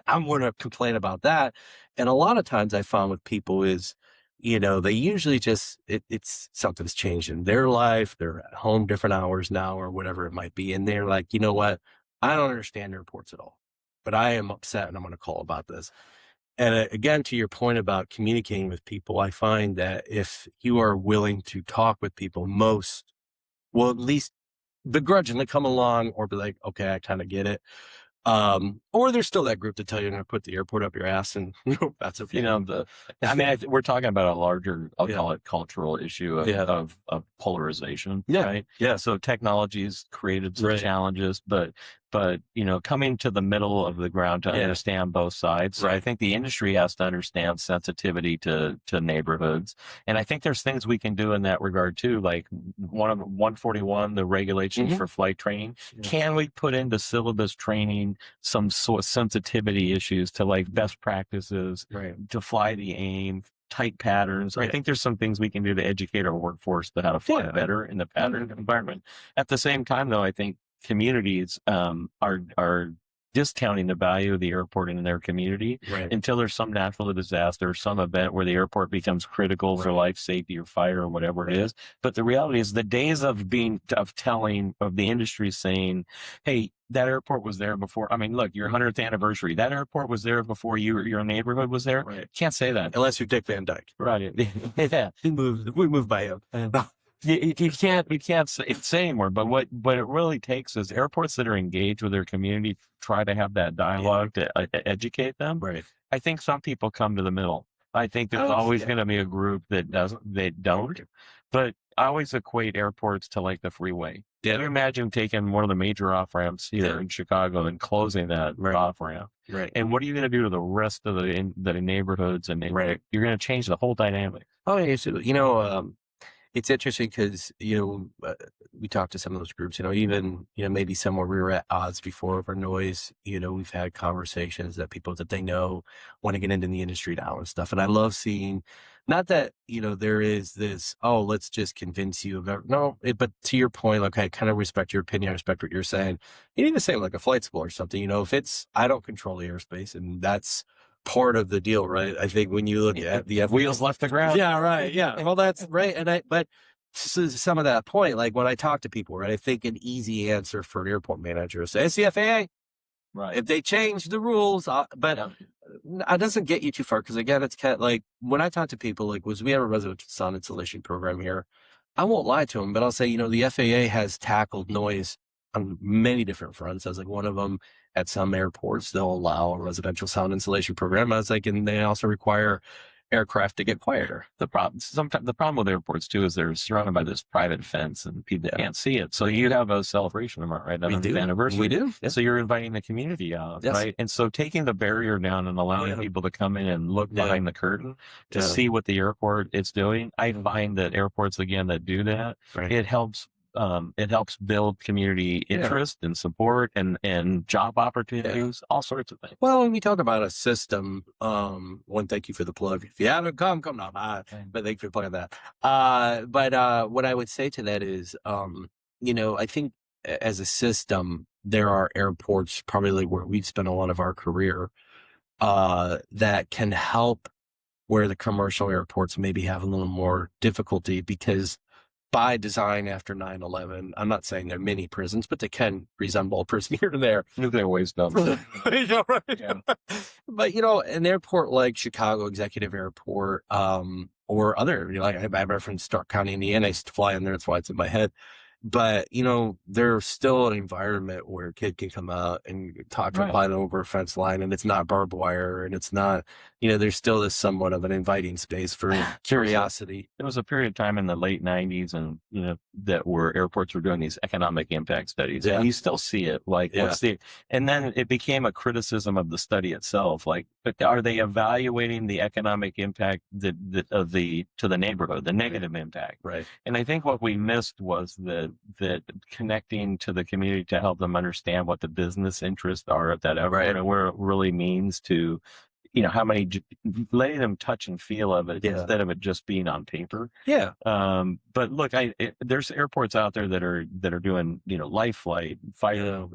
I'm going to complain about that. And a lot of times I found with people is, they usually just, it's something's changed in their life. They're at home different hours now or whatever it might be. And they're like, you know what? I don't understand airports at all, but I am upset and I'm going to call about this. And again, to your point about communicating with people, I find that if you are willing to talk with people, most will at least begrudgingly come along or be like, okay, I kind of get it. Or there's still that group to tell you, to put the airport up your ass, and that's okay. We're talking about a larger, I'll call it cultural issue of polarization. Yeah. Right. Yeah. So technology's created some challenges, but coming to the middle of the ground to understand both sides. So I think the industry has to understand sensitivity to neighborhoods. And I think there's things we can do in that regard too. Like 141, the regulations for flight training. Yeah. Can we put into syllabus training some sort of sensitivity issues to like best practices to fly the aim, tight patterns? I think there's some things we can do to educate our workforce to how to fly better in the pattern environment. At the same time, though, I think communities are discounting the value of the airport in their community until there's some natural disaster or some event where the airport becomes critical for life safety or fire or whatever it is. But the reality is the days of the industry saying, hey, that airport was there before. I mean, look, your 100th anniversary, that airport was there before your neighborhood was there. Right. Can't say that. Unless you're Dick Van Dyke. Right. We moved by him. You can't say anymore, but what it really takes is airports that are engaged with their community try to have that dialogue to educate them. Right. I think some people come to the middle. I think there's always going to be a group that don't. But I always equate airports to like the freeway. Yeah. Can you imagine taking one of the major off ramps here in Chicago and closing that off ramp? Right. And what are you going to do to the rest of the neighborhoods and you're going to change the whole dynamic? Oh, yeah. So, it's interesting because, we talked to some of those groups, even, maybe somewhere we were at odds before over noise, we've had conversations that people that they know want to get into the industry now and stuff. And I love seeing, not that, there is this, oh, let's just convince you of no, but to your point, like, I kind of respect your opinion. I respect what you're saying. You need to say like a flight school or something, if it's, I don't control the airspace, and that's part of the deal, right? I think when you look at the wheels left the ground. yeah, right. Yeah. Well, that's right. But some of that point, like when I talk to people, right, I think an easy answer for an airport manager is it's the FAA. Right. If they change the rules, but it doesn't get you too far. Cause again, it's kind of like when I talk to people, like, we have a residential sound insulation program here. I won't lie to them, but I'll say, the FAA has tackled noise on many different fronts. I was like, one of them, at some airports, they'll allow a residential sound insulation program. I was like, and they also require aircraft to get quieter. The problem with airports too is they're surrounded by this private fence and people can't see it. So you have a celebration tomorrow, right? We do. Anniversary. We do. Yeah. So you're inviting the community out, right? And so taking the barrier down and allowing people to come in and look behind the curtain to see what the airport is doing. I find that airports, again, that do that, it helps build community interest and support and job opportunities, all sorts of things. Well, when we talk about a system, one, thank you for the plug. If you haven't come now. But thank you for plugging that. But what I would say to that is, I think as a system, there are airports probably where we've spent a lot of our career that can help where the commercial airports maybe have a little more difficulty, because by design after 9/11, I'm not saying they're mini prisons, but they can resemble a prison here and there. Nuclear waste dumps. Right? Yeah. But, an airport like Chicago Executive Airport, or other, I referenced Stark County, Indiana. I used to fly in there. That's why it's in my head. But, there's still an environment where a kid can come out and talk to a pilot over a fence line, and it's not barbed wire, and it's not, there's still this somewhat of an inviting space for curiosity. There was a period of time in the late 90s and, that where airports were doing these economic impact studies. Yeah. And you still see it. Like, and then it became a criticism of the study itself. Like, but are they evaluating the economic impact to the neighborhood, the negative impact? Right. And I think what we missed was that connecting to the community to help them understand what the business interests are at that airport and where it really means to, how many, letting them touch and feel of it instead of it just being on paper. Yeah. But look, there's airports out there that are doing, life flight, fire,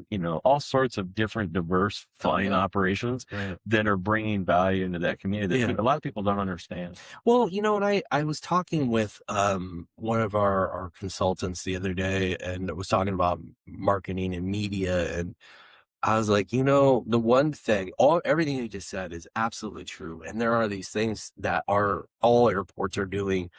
all sorts of different diverse flying operations that are bringing value into that community that a lot of people don't understand. Well, and I was talking with one of our consultants the other day, and was talking about marketing and media, and I was like, the one thing, everything you just said is absolutely true. And there are these things that all airports are doing,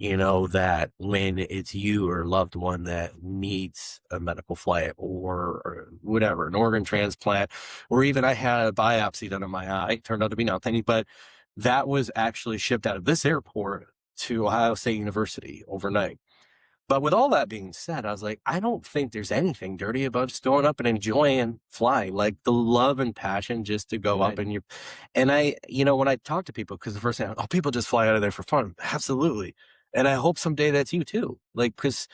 that when it's you or a loved one that needs a medical flight or whatever, an organ transplant, or even I had a biopsy done on my eye, turned out to be nothing, but that was actually shipped out of this airport to Ohio State University overnight. But with all that being said, I was like, I don't think there's anything dirty about just going up and enjoying flying, like the love and passion just to go up and I, when I talk to people, because the first thing, people just fly out of there for fun. Absolutely. And I hope someday that's you too. Like, because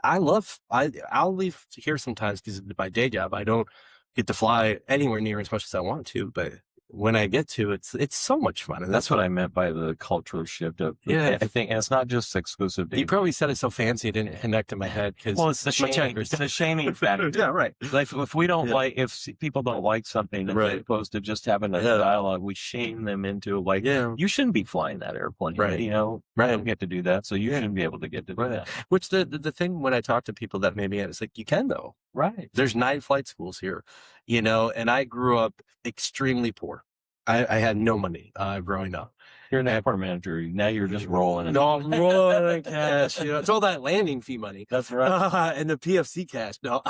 I'll leave here sometimes because of my day job. I don't get to fly anywhere near as much as I want to, but when I get to, it's so much fun. And that's what I meant by the cultural shift of, I think, and it's not just exclusive to you probably said it so fancy it didn't connect in my head, because it's the shaming factor. Yeah, right. Like, if we don't if people don't like something, as opposed to just having a dialogue, we shame them into like, you shouldn't be flying that airplane. Right. I don't get to do that, so you shouldn't be able to get to do that. Which the thing when I talk to people that maybe it's like, you can though. Right. There's 9 flight schools here, and I grew up extremely poor. I had no money growing up. You're an airport manager. Now you're just rolling. No, I'm rolling in cash. It's all that landing fee money. That's right. And the PFC cash. No,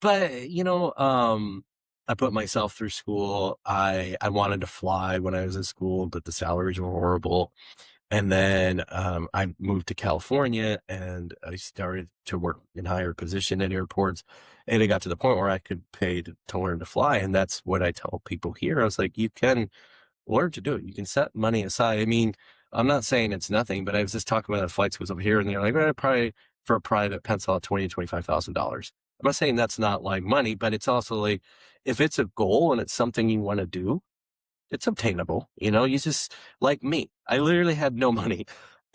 but I put myself through school. I wanted to fly when I was in school, but the salaries were horrible. And then I moved to California, and I started to work in higher position at airports. And it got to the point where I could pay to learn to fly. And that's what I tell people here. I was like, you can learn to do it. You can set money aside. I mean, I'm not saying it's nothing, but I was just talking about the flight schools over here, and they're like, probably for a private pencil out $20,000 to $25,000. I'm not saying that's not like money, but it's also like, if it's a goal and it's something you want to do, it's obtainable. You just, like me, I literally had no money,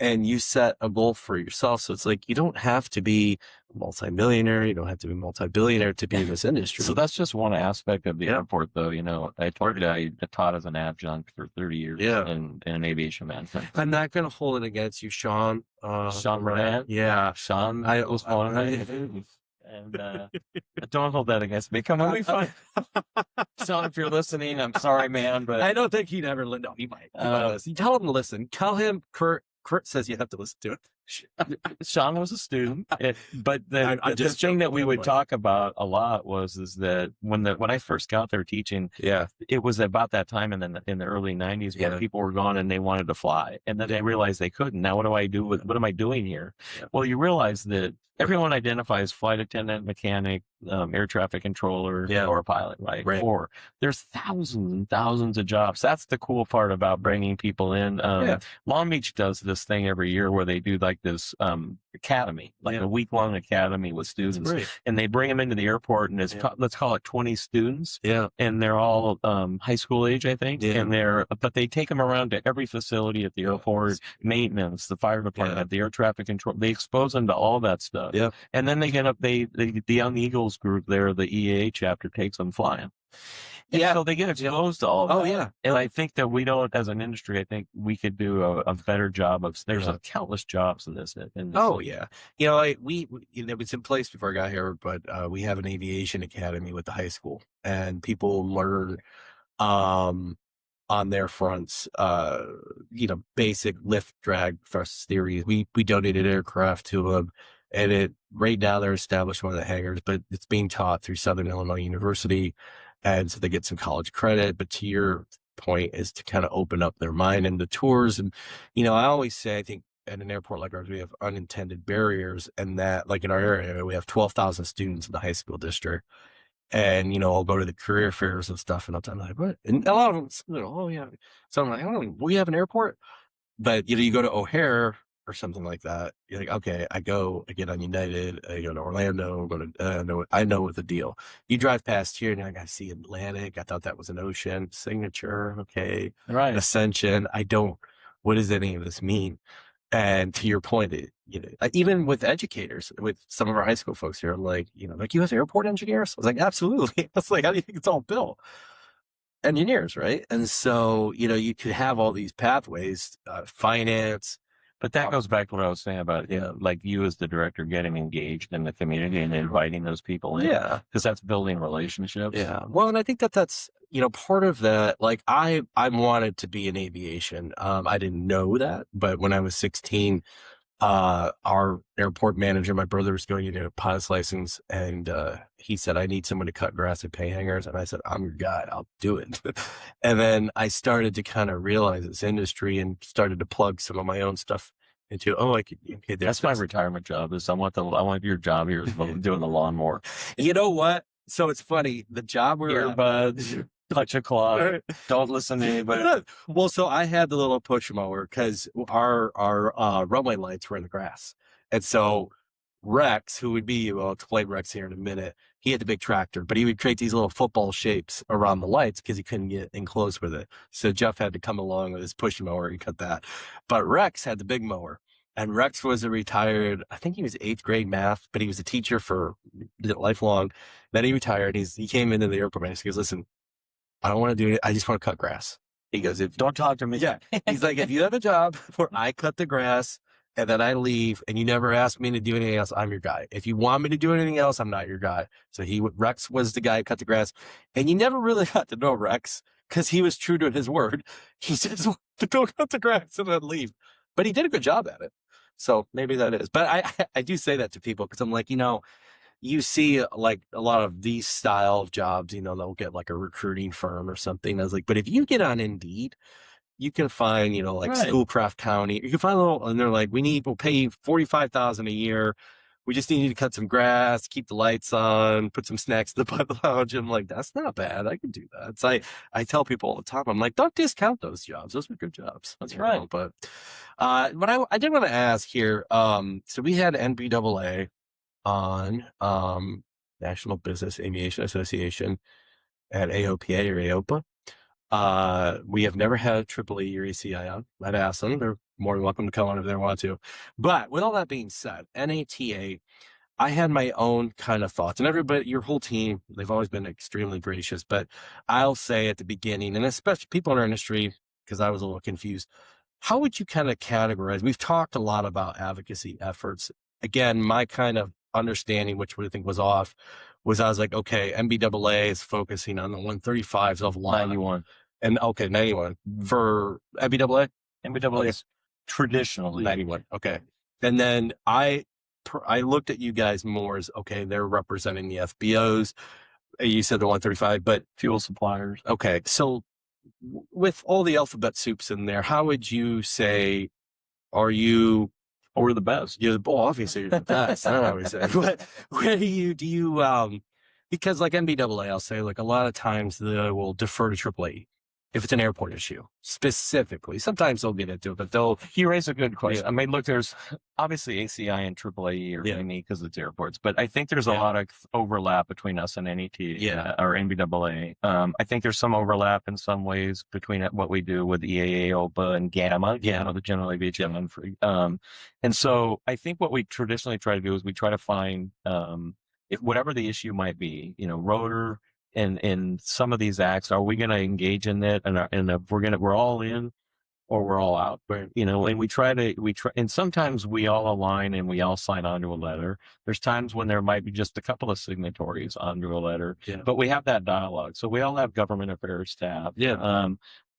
and you set a goal for yourself. So it's like, you don't have to be a multimillionaire. You don't have to be multi-billionaire to be in this industry. So that's just one aspect of the airport, though. I told you I taught as an adjunct for 30 years in aviation management. I'm not going to hold it against you, Sean. Sean Moran? Yeah. Sean was one of and don't hold that against me. Come on, we fine. Sean, if you're listening, I'm sorry, man, but I don't think he'd ever listen. No, he might. You tell him to listen. Tell him Curt says you have to listen to it. Sean was a student, but the thing that we would talk about a lot is that when I first got there teaching, it was about that time in the early 90s when people were gone and they wanted to fly, and then they realized they couldn't. Now, what do I do what am I doing here? Well, you realize that everyone identifies flight attendant, mechanic, air traffic controller, or a pilot, right? Or there's thousands and thousands of jobs. That's the cool part about bringing people in. Long Beach does this thing every year where they do like this academy, like a week-long academy with students, and they bring them into the airport, and it's let's call it 20 students, and they're all high school age, I think, and but they take them around to every facility at the airport, maintenance, the fire department, the air traffic control. They expose them to all that stuff. And then they get up. The Young Eagles group there, the EAA chapter, takes them flying. And so they get exposed to all of that. And I think that we don't, as an industry, I think we could do a better job of. There's countless jobs in this. It was in place before I got here, but we have an aviation academy with the high school, and people learn on their fronts, basic lift drag thrust theories. We donated aircraft to them. And right now they're established one of the hangars, but it's being taught through Southern Illinois University. And so they get some college credit. But to your point is to kind of open up their mind and the tours. And, I always say, I think at an airport like ours, we have unintended barriers, and that, like in our area, we have 12,000 students in the high school district. And, I'll go to the career fairs and stuff, and I'll tell them, like, what? And a lot of them, So I'm like, we have an airport. But, you go to O'Hare or something like that. You're like, okay, I get on United, I go to Orlando, I know what the deal. You drive past here and you're like, I see Atlantic. I thought that was an ocean. Signature, okay. Right. Ascension. What does any of this mean? And to your point, even with educators, with some of our high school folks here, like, like, you have airport engineers? I was like, absolutely. I was like, how do you think it's all built? Engineers, right? And so, you could have all these pathways, finance. But that goes back to what I was saying about, like you as the director getting engaged in the community and inviting those people in. Yeah. Because that's building relationships. Yeah. Well, and I think that's, part of that. Like, I wanted to be in aviation. I didn't know that, but when I was 16, our airport manager, my brother, was going to get a pilot's license, and he said, I need someone to cut grass at pay hangars. And I said, I'm your guy, I'll do it. And then I started to kind of realize this industry and started to plug some of my own stuff into, that's my retirement job. I want your job here is doing the lawnmower. You know what? So it's funny, the job earbuds, touch a clock, don't listen to anybody. Well, so I had the little push mower because our runway lights were in the grass. And so Rex, who would be, to play Rex here in a minute, he had the big tractor, but he would create these little football shapes around the lights because he couldn't get in close with it. So Jeff had to come along with his push mower and cut that. But Rex had the big mower. And Rex was a retired, I think he was 8th grade math, but he was a teacher for lifelong. Then he retired. He came into the airport and he goes, listen, I don't want to do it. I just want to cut grass. He goes, don't talk to me. Yeah. He's like, if you have a job where I cut the grass and then I leave and you never ask me to do anything else, I'm your guy. If you want me to do anything else, I'm not your guy. So Rex was the guy who cut the grass. And you never really got to know Rex because he was true to his word. He says, don't cut the grass and then leave. But he did a good job at it. So maybe that is. But I do say that to people because I'm like, you see like a lot of these style of jobs, they'll get like a recruiting firm or something. I was like, but if you get on Indeed, you can find, like Schoolcraft County, you can find and they're like, we'll pay you $45,000 a year we just need you to cut some grass, keep the lights on, put some snacks in the pilot lounge. I'm like, that's not bad. I can do that. So I tell people all the time, I'm like, don't discount those jobs. Those are good jobs. That's right. But I did want to ask here. So we had NBAA on National Business Aviation Association at AOPA or AOPA. We have never had AAA or ACI on. I'd ask them. They're more than welcome to come on if they want to. But with all that being said, NATA, I had my own kind of thoughts, and everybody, your whole team, they've always been extremely gracious. But I'll say at the beginning, and especially people in our industry, because I was a little confused, how would you kind of categorize? We've talked a lot about advocacy efforts. Again, my kind of understanding, which I think was off, was I was like, okay, NBAA is focusing on the 135s of line. 91. And okay, 91 for NBAA. NBAA is traditionally 91. Okay. And then I looked at you guys more as, okay, they're representing the FBOs. You said the 135, but fuel suppliers. Okay. So with all the alphabet soups in there, how would you say, are you, or we're the best? You're the, obviously you're the best. I don't know what you say. But where do you, because like NBAA, I'll say like a lot of times they will defer to AAA if it's an airport issue specifically. Sometimes they'll get into it, but you raise a good question. Yeah. I mean, look, there's obviously ACI and AAA are unique because it's airports, but I think there's a Yeah. lot of overlap between us and NET or NBAA. I think there's some overlap in some ways between what we do with EAA, OPA, and GAMA, the General Aviation. And so I think what we traditionally try to do is we try to find, if whatever the issue might be, rotor, in some of these acts, are we going to engage in it? And if we're all in or we're all out, and we try, and sometimes we all align and we all sign onto a letter. There's times when there might be just a couple of signatories onto a letter, but we have that dialogue. So we all have government affairs staff.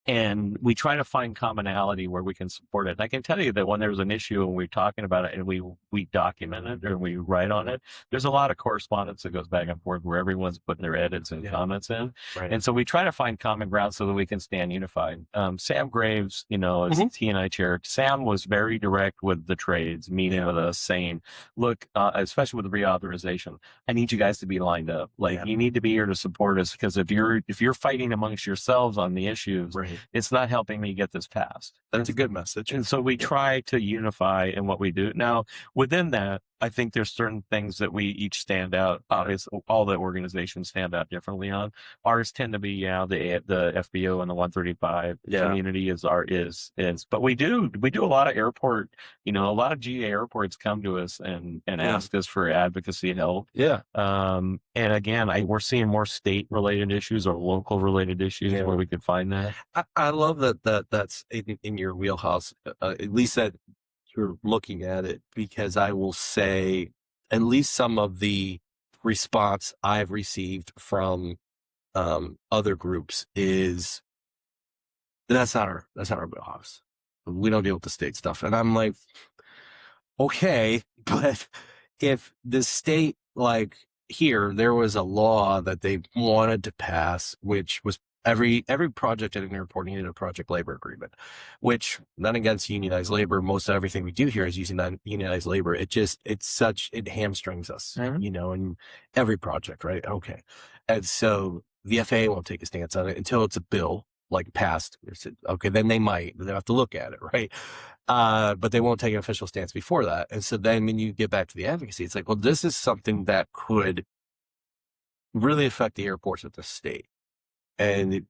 And we try to find commonality where we can support it. And I can tell you that when there's an issue and we're talking about it and we document it or we write on it, there's a lot of correspondence that goes back and forth where everyone's putting their edits and comments in. Right. And so we try to find common ground so that we can stand unified. Sam Graves, as T&I chair, Sam was very direct with the trades, meeting with us, saying, look, especially with the reauthorization, I need you guys to be lined up. You need to be here to support us, because if you're fighting amongst yourselves on the issues, it's not helping me get this passed. That's a good message. And so we try to unify in what we do. Now, within that, I think there's certain things that we each stand out. Obviously, all the organizations stand out differently on. Ours tend to be, the FBO and the 135 community is. But we do a lot of airport, a lot of GA airports come to us and ask us for advocacy help. And again, we're seeing more state related issues or local related issues where we could find that. I love that's in your wheelhouse, at least that you're looking at it, because I will say at least some of the response I've received from other groups is that's not our wheelhouse. We don't deal with the state stuff. And I'm like, okay, but if the state, like here, there was a law that they wanted to pass, which was every project at an airport needed a project labor agreement, which, not against unionized labor, most of everything we do here is using that unionized labor. It hamstrings us, in every project, right? Okay. And so the FAA won't take a stance on it until it's a bill, like passed. Okay, then they have to look at it, right? But they won't take an official stance before that. And so then when you get back to the advocacy, it's like, well, this is something that could really affect the airports of the state. And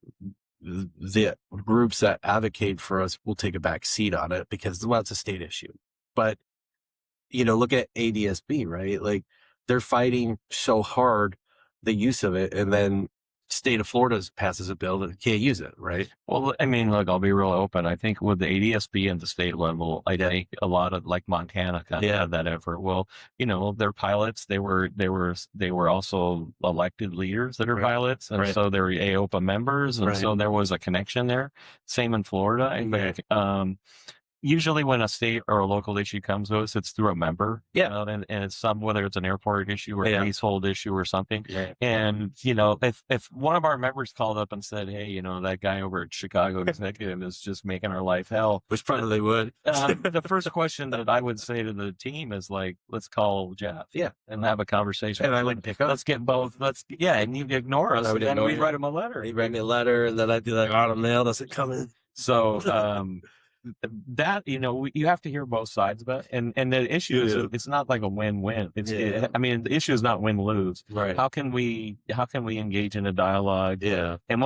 the groups that advocate for us will take a back seat on it because, well, it's a state issue. But, look at ADSB, right? Like, they're fighting so hard the use of it, and then state of Florida passes a bill that can't use it, right? Well, I mean, look, I'll be real open. I think with the ADSB and the state level, I think a lot of, like, Montana kind of had that effort. Well, their pilots, they were also elected leaders that are pilots, and so they were AOPA members, and so there was a connection there. Same in Florida, I think. usually when a state or a local issue comes to us, it's through a member. Yeah. And it's whether it's an airport issue or a Yeah. leasehold issue or something. Yeah. And, if one of our members called up and said, hey, that guy over at Chicago Executive is just making our life hell. Which probably would. The first question that I would say to the team is like, let's call Jeff. Yeah. And have a conversation. And I wouldn't pick up. Let's get both. And you'd ignore us. And then we'd write him a letter. He'd write me a letter, and then I'd be like, the mail doesn't come in. So, that, you have to hear both sides of it. And the issue is, it's not like a win-win. The issue is not win-lose. Right. How can we engage in a dialogue? Yeah. And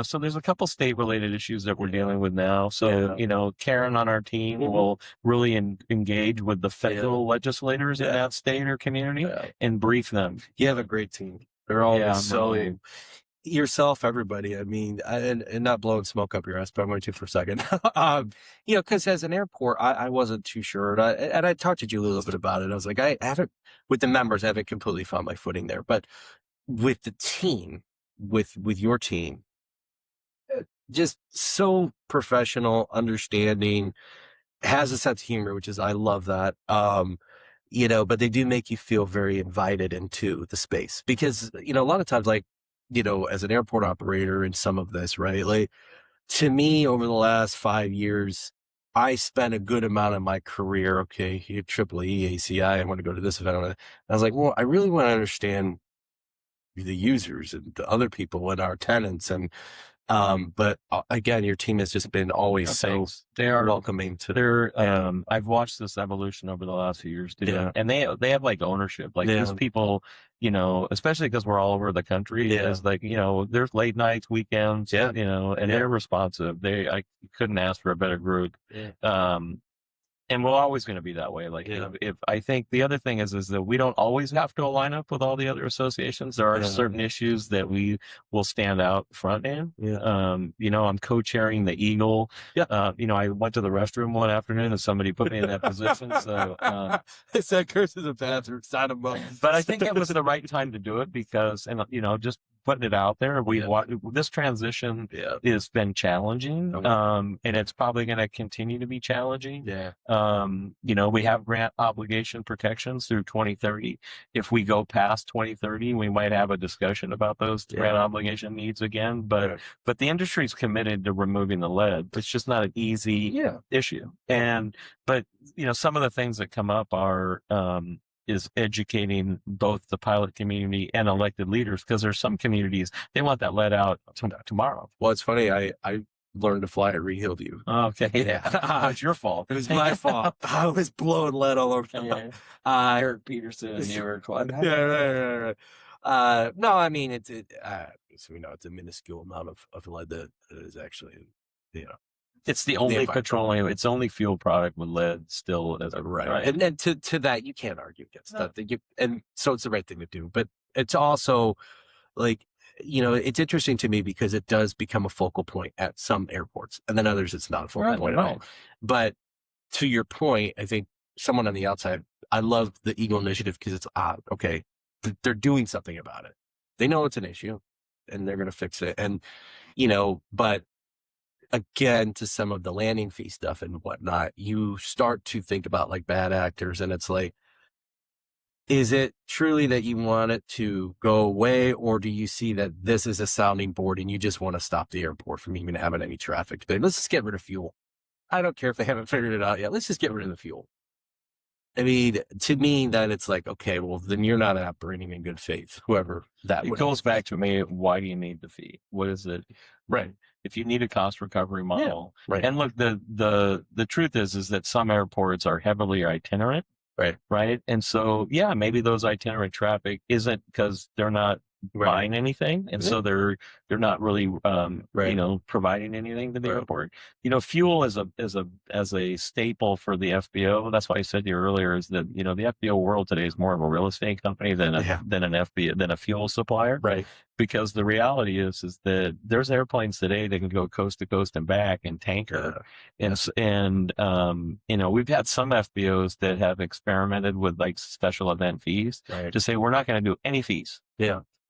so there's a couple state-related issues that we're dealing with now. So, Karen on our team will really engage with the federal legislators in that state or community and brief them. You have a great team. They're all so yourself, everybody. I mean, and not blowing smoke up your ass, but I'm going to for a second. Because as an airport, I wasn't too sure. And I talked to you a little bit about it. I was like, I haven't, with the members, I haven't completely found my footing there. But with the team, with your team, just so professional, understanding, has a sense of humor, which is, I love that. But they do make you feel very invited into the space because, a lot of times, like, as an airport operator in some of this, right? Like, to me, over the last 5 years, I spent a good amount of my career, okay, Triple E, ACI, I want to go to this event. And I was like, well, I really want to understand the users and the other people and our tenants. And, but again, your team has just been always so welcoming to their, I've watched this evolution over the last few years too. And they have like ownership, like these people, especially because we're all over the country, is like, there's late nights, weekends, and they're responsive. I couldn't ask for a better group. And we're always going to be that way. Like, if I think the other thing is that we don't always have to align up with all the other associations. There are certain issues that we will stand out front in. I'm co-chairing the Eagle. I went to the restroom one afternoon and somebody put me in that position. So, I said, curse is a bathroom, sign them up. But I think it was the right time to do it because, just putting it out there, this transition has been challenging. And it's probably going to continue to be challenging. We have grant obligation protections through 2030. If we go past 2030, we might have a discussion about those grant obligation needs again. But the industry is committed to removing the lead. It's just not an easy issue. But some of the things that come up are is educating both the pilot community and elected leaders, because there's some communities they want that lead out tomorrow. Well, it's funny. I learned to fly at Hillview. Okay, it's your fault. It was my fault. I was blowing lead all over. Eric Peterson and you were right. No, I mean it's a minuscule amount of lead that is actually, It's the only petroleum. It's the only fuel product with lead still. Right. And then to that, you can't argue against that. And so it's the right thing to do. But it's also like, it's interesting to me because it does become a focal point at some airports, and then others it's not a focal point at all. But to your point, I think someone on the outside, I love the Eagle Initiative because it's okay, they're doing something about it. They know it's an issue, and they're going to fix it. And but again, to some of the landing fee stuff and whatnot, you start to think about like bad actors, and it's like, is it truly that you want it to go away, or do you see that this is a sounding board and you just want to stop the airport from even having any traffic? Let's just get rid of fuel. I don't care if they haven't figured it out yet. Let's just get rid of the fuel. I mean, to me, then it's like, okay, well, then you're not operating in good faith, whoever that It goes back to me, why do you need the fee? What is it? Right. If you need a cost recovery model. Right. And look, the truth is that some airports are heavily itinerant. Right. And so, maybe those itinerant traffic isn't because they're not buying anything. And so they're not really, providing anything to the airport. Fuel is a staple for the FBO. That's why I said to you earlier is that, the FBO world today is more of a real estate company than a fuel supplier. Right. Because the reality is that there's airplanes today that can go coast to coast and back and tanker. And we've had some FBOs that have experimented with like special event fees to say, we're not going to do any fees.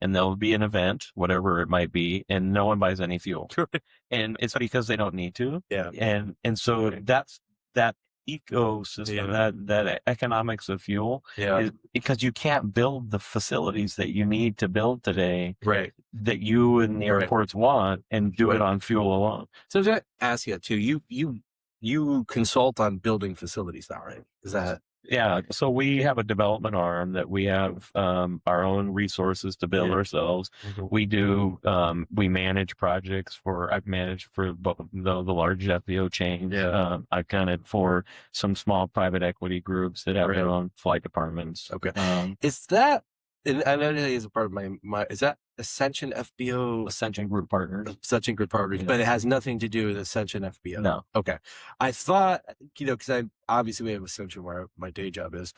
And there'll be an event, whatever it might be, and no one buys any fuel. And it's because they don't need to. And so that ecosystem, that economics of fuel, is because you can't build the facilities that you need to build today, right, that you and the airports want, and do it on fuel alone. So to ask you too, you consult on building facilities now, right? Is that Yeah, so we have a development arm that we have our own resources to build ourselves. We do we manage projects I've managed for the large FBO chains. I've done it for some small private equity groups that have their own flight departments. Okay. Is that, and I know that is a part of my is that Ascension FBO? Ascension Group Partners. Ascension Group Partners, but it has nothing to do with Ascension FBO. No. Okay. I thought, because obviously we have Ascension where my day job is.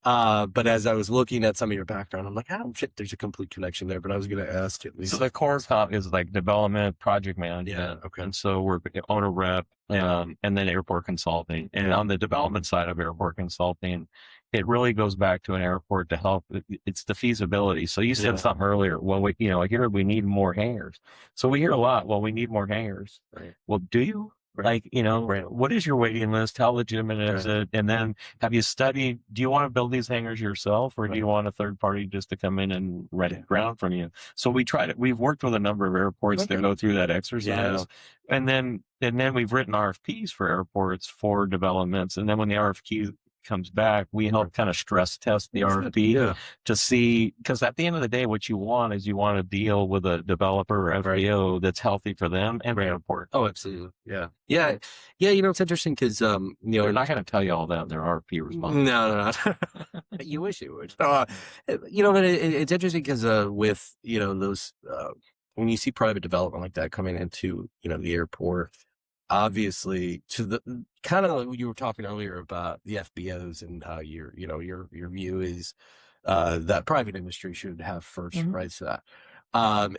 But as I was looking at some of your background, I'm like, I don't think there's a complete connection there, but I was going to ask at least. So the core is like development, project management. Yeah. Okay. And so we're owner rep, and then airport consulting. And on the development side of airport consulting, it really goes back to an airport to help. It's the feasibility. So you said something earlier. Well, I hear we need more hangars. So we hear a lot. Well, we need more hangars. Right. Well, do you? Like, what is your waiting list? How legitimate is it? And then have you studied, do you want to build these hangars yourself, or do you want a third party just to come in and rent it ground from you? So we've worked with a number of airports to go through that exercise. And then we've written RFPs for airports for developments. And then when the RFQ comes back, we help kind of stress test the RFP to see, because at the end of the day, what you want is you want to deal with a developer or FBO that's healthy for them and the airport. Oh, absolutely. Yeah. It's interesting because they're not going to tell you all that in their RFP response. No. You wish you would. But it's interesting because with those when you see private development like that coming into the airport, obviously, to the kind of you were talking earlier about the FBOs and how your view is that private industry should have first rights to that.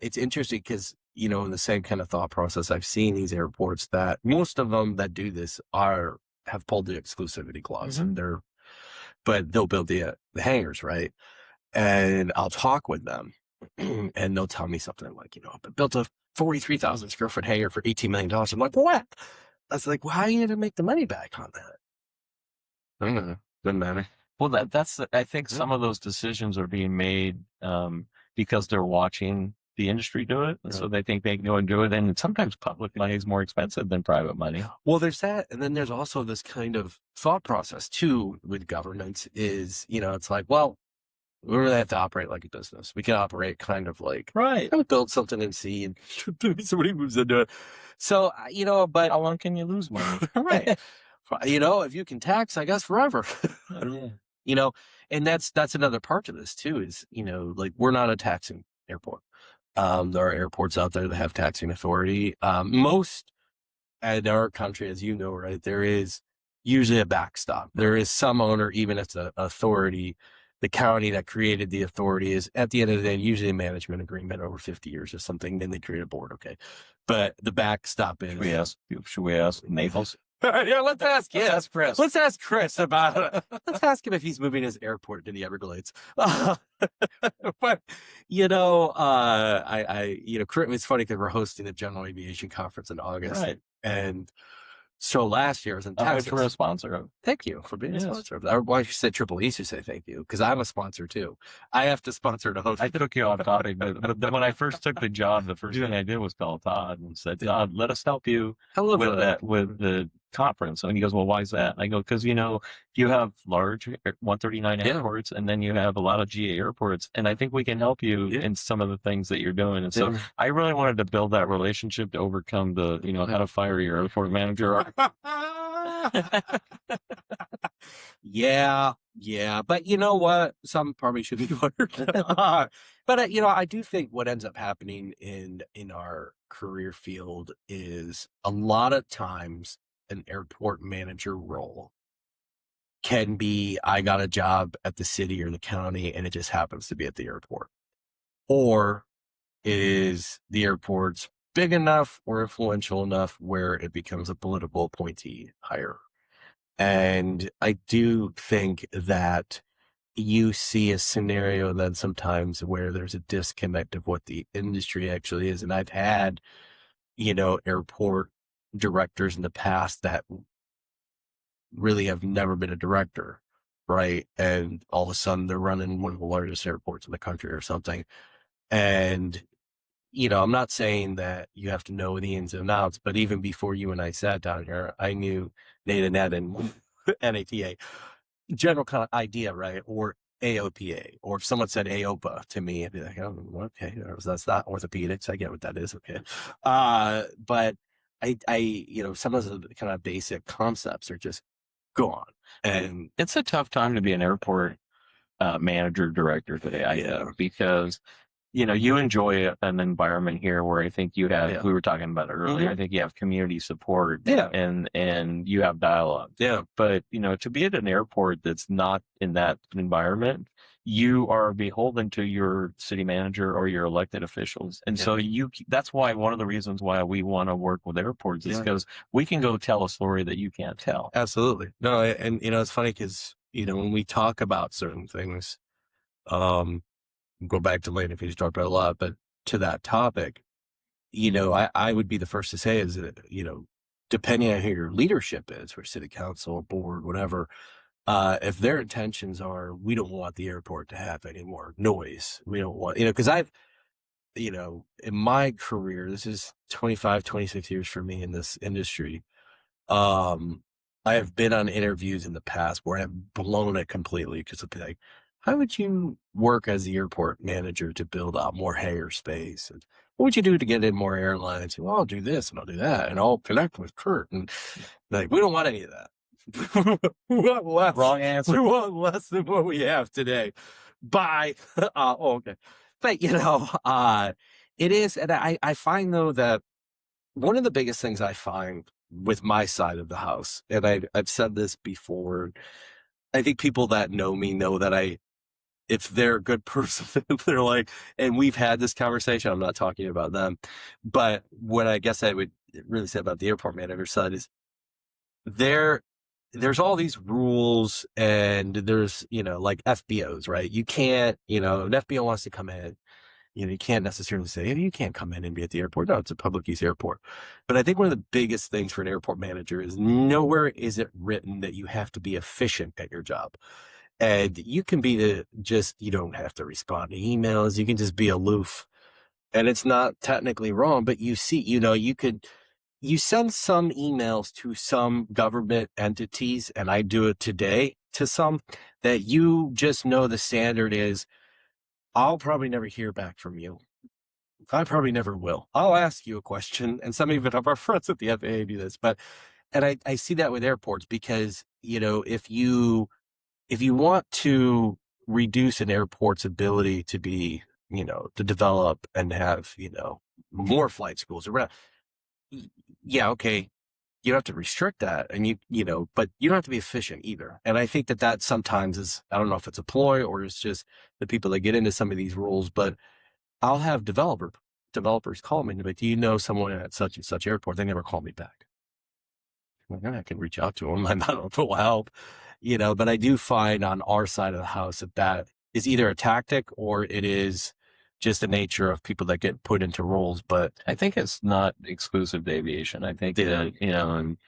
It's interesting because in the same kind of thought process, I've seen these airports that most of them that do this have pulled the exclusivity clause, and but they'll build the hangars, right? And I'll talk with them, and they'll tell me something like, I built a 43,000 square foot hangar for $18 million. I'm like, what? I was like, well, how are you going to make the money back on that? I don't know. Doesn't matter. Well, I think some of those decisions are being made because they're watching the industry do it. So they think they can go and do it. And sometimes public money is more expensive than private money. Well, there's that. And then there's also this kind of thought process too with governance is, it's like, well, we really have to operate like a business. We can operate kind of like, build something and see, and somebody moves into it. So, but how long can you lose money? Right. If you can tax, I guess forever. And that's another part of this too, is, like we're not a taxing airport. There are airports out there that have taxing authority. Most in our country, as you know, right, there is usually a backstop. There is some owner, even if the authority, the county that created the authority is at the end of the day, usually a management agreement over 50 years or something. Then they create a board. Okay. But the backstop is. Should we ask Naples? Let's ask Chris. Let's ask Chris about it. Let's ask him if he's moving his airport to the Everglades. But Curt, it's funny because we're hosting the General Aviation Conference in August, and so last year I was in Texas. We're a sponsor of. Thank you for being a sponsor of that. Why you said Triple E should say thank you, because I'm a sponsor too. I have to sponsor the host. I took you off topic, but when I first took the job, the first thing I did was call Todd and said, Todd, let us help you with the conference. And he goes, well, why is that? I go, because you have large 139 airports, and then you have a lot of GA airports, and I think we can help you in some of the things that you're doing. And so I really wanted to build that relationship to overcome the how to fire your airport manager. But you know what? Some probably should be fired. But I do think what ends up happening in our career field is a lot of times an airport manager role can be, I got a job at the city or the county and it just happens to be at the airport, or is the airport's big enough or influential enough where it becomes a political appointee hire. And I do think that you see a scenario then sometimes where there's a disconnect of what the industry actually is. And I've had, airport directors in the past that really have never been a director, right? And all of a sudden they're running one of the largest airports in the country or something. And, I'm not saying that you have to know the ins and outs, but even before you and I sat down here, I knew NATA, NET, and NATA, general kind of idea, right? Or AOPA, or if someone said AOPA to me, I'd be like, oh, okay, that's not orthopedics. I get what that is. Okay. But some of the kind of basic concepts are just gone. And it's a tough time to be an airport manager director today, I think, because you enjoy an environment here where I think you have, we were talking about it earlier, I think you have community support and you have dialogue. Yeah. But, to be at an airport that's not in that environment, you are beholden to your city manager or your elected officials. And so that's why one of the reasons why we want to work with airports is because we can go tell a story that you can't tell. Absolutely. No, and, it's funny because, when we talk about certain things, go back to land if he's talked about a lot, but to that topic, I would be the first to say is that, depending on who your leadership is for city council, board, whatever, if their intentions are, we don't want the airport to have any more noise. We don't want, because I've, in my career, this is 25, 26 years for me in this industry. I have been on interviews in the past where I've blown it completely because it'll be like, how would you work as the airport manager to build out more hangar space? And what would you do to get in more airlines? Well, I'll do this and I'll do that and I'll connect with Curt. And like, we don't want any of that. We want less. Wrong answer. We want less than what we have today. Bye. Okay. But, it is. And I find though that one of the biggest things I find with my side of the house, and I've said this before, I think people that know me know that if they're a good person, they're like, and we've had this conversation, I'm not talking about them, but what I guess I would really say about the airport manager side is there's all these rules and there's, like FBOs, right? You can't, an FBO wants to come in, you can't necessarily say, hey, you can't come in and be at the airport. No, it's a public use airport. But I think one of the biggest things for an airport manager is nowhere is it written that you have to be efficient at your job. And you can be you don't have to respond to emails. You can just be aloof. And it's not technically wrong, but you see, you send some emails to some government entities, and I do it today to some that you just know the standard is, I'll probably never hear back from you. I probably never will. I'll ask you a question, and some even of our friends at the FAA do this, and I see that with airports because, if you want to reduce an airport's ability to be, to develop and have, more flight schools around, okay, you don't have to restrict that, and but you don't have to be efficient either. And I think that sometimes is, I don't know if it's a ploy or it's just the people that get into some of these rules, but I'll have developers call me and be like, do you know someone at such and such airport? They never call me back. I can reach out to them. I don't know if it will help, but I do find on our side of the house that is either a tactic or it is just the nature of people that get put into roles. But I think it's not exclusive to aviation. I think that, and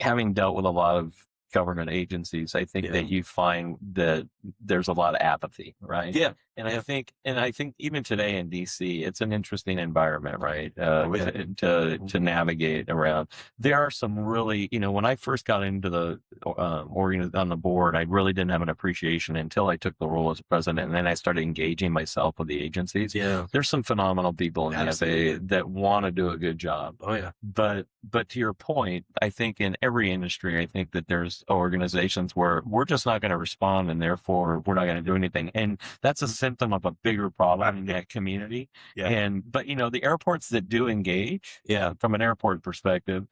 having dealt with a lot of government agencies, I think that you find that there's a lot of apathy, right? Yeah. And I think even today in DC, it's an interesting environment, right? To navigate around. There are some really, when I first got into the on the board, I really didn't have an appreciation until I took the role as president, and then I started engaging myself with the agencies. Yeah. There's some phenomenal people in the FAA that want to do a good job. Oh yeah. But to your point, I think in every industry, I think that there's organizations where we're just not going to respond, and therefore we're not going to do anything, and that's a symptom of a bigger problem in that community. Yeah. But the airports that do engage, from an airport perspective,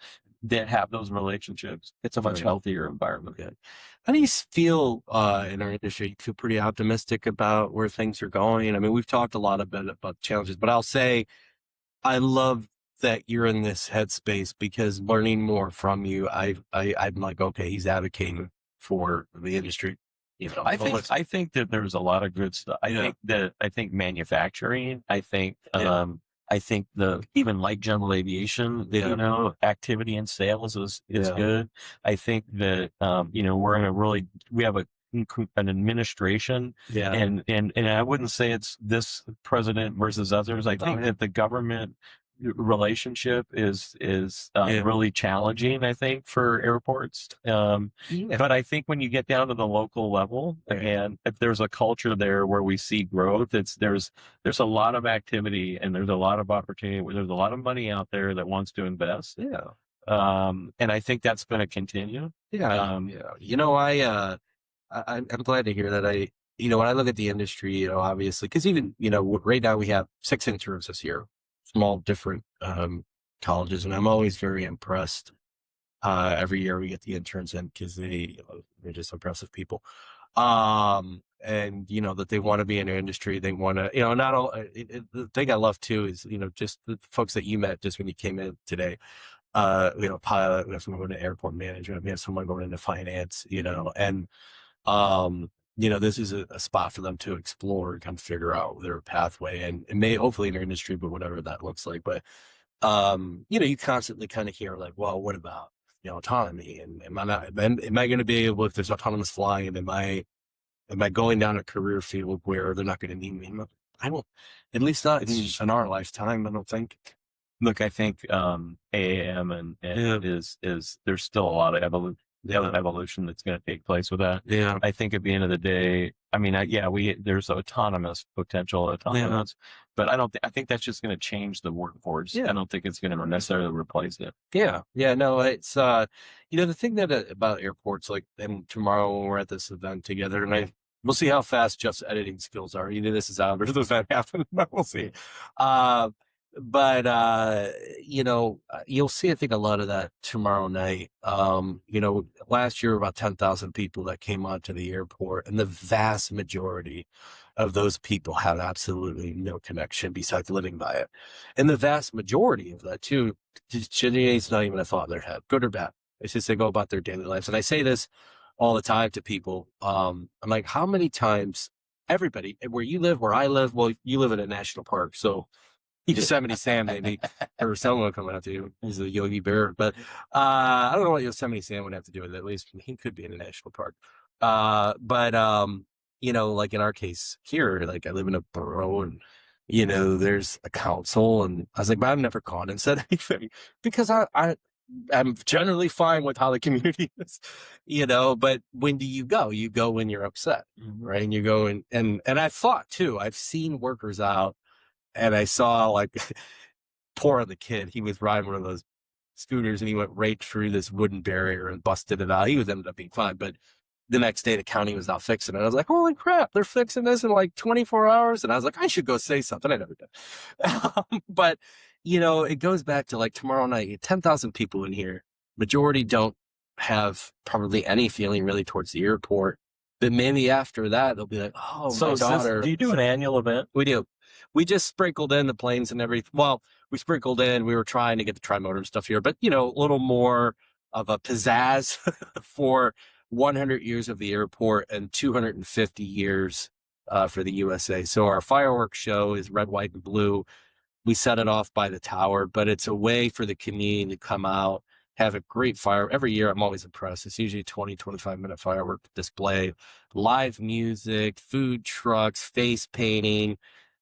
that have those relationships, it's a much healthier environment. Good. How do you feel in our industry? You feel pretty optimistic about where things are going? I mean, we've talked a lot about challenges, but I'll say I love that you're in this headspace because learning more from you, I'm like, okay, he's advocating for the industry. I think that there's a lot of good stuff. I think manufacturing, I think even like general aviation, activity and sales is good. I think that, we have an administration, and I wouldn't say it's this president versus others. I think that the government relationship is really challenging, I think, for airports. But I think when you get down to the local level, and if there's a culture there where we see growth, there's a lot of activity and there's a lot of opportunity. There's a lot of money out there that wants to invest. And I think that's going to continue. I'm glad to hear that. When I look at the industry, obviously, because even, right now we have 6 interns this year, small, different colleges, and I'm always very impressed. Every year we get the interns in because they're just impressive people. And, that they want to be in the industry. They want to, not all, the thing I love too is, just the folks that you met just when you came in today. We have a pilot, we have someone going to airport management, we have someone going into finance, and this is a spot for them to explore and kind of figure out their pathway and may hopefully in their industry, but whatever that looks like. But, you constantly kind of hear like, well, what about, autonomy? And am I going to be able, if there's autonomous flying, and am I going down a career field where they're not going to need me? I don't, at least not in our lifetime, I don't think. Look, I think AAM and is there's still a lot of evolution that's going to take place with that. I think at the end of the day, I mean, there's autonomous potential, but I think that's just going to change the workforce. I don't think it's going to necessarily replace it. No, it's the thing that about airports, like, and tomorrow when we're at this event together, and we'll see how fast Jeff's editing skills are. Either this is out or the event happened. We'll see. But you'll see, I think, a lot of that tomorrow night. Last year, about 10,000 people that came onto the airport, and the vast majority of those people have absolutely no connection besides living by it. And the vast majority of that, too, it's not even a thought in their head, good or bad. It's just they go about their daily lives. And I say this all the time to people. I'm like, how many times, everybody, where you live, where I live, well, you live in a national park, so Yosemite Sam, maybe, or someone coming out to you. He's a Yogi Bear, but I don't know what Yosemite Sam would have to do with it. At least he could be in a national park. But like in our case here, like I live in a borough, and there's a council, and I was like, but I've never gone and said anything because I'm generally fine with how the community is, but when do you go? You go when you're upset, right? And you go and I thought too, I've seen workers out. And I saw, like, poor the kid, he was riding one of those scooters and he went right through this wooden barrier and busted it out. He ended up being fine. But the next day the county was out fixing it. I was like, holy crap, they're fixing this in like 24 hours. And I was like, I should go say something. I never did. But, it goes back to like tomorrow night, 10,000 people in here. Majority don't have probably any feeling really towards the airport. But maybe after that, they'll be like, oh, so my daughter. Do you do an annual event? We do. We just sprinkled in the planes and everything. Well, we were trying to get the tri-motor and stuff here, but, a little more of a pizzazz for 100 years of the airport and 250 years for the USA. So our fireworks show is red, white, and blue. We set it off by the tower, but it's a way for the community to come out, have a great fire. Every year, I'm always impressed. It's usually a 20, 25-minute firework display, live music, food trucks, face painting.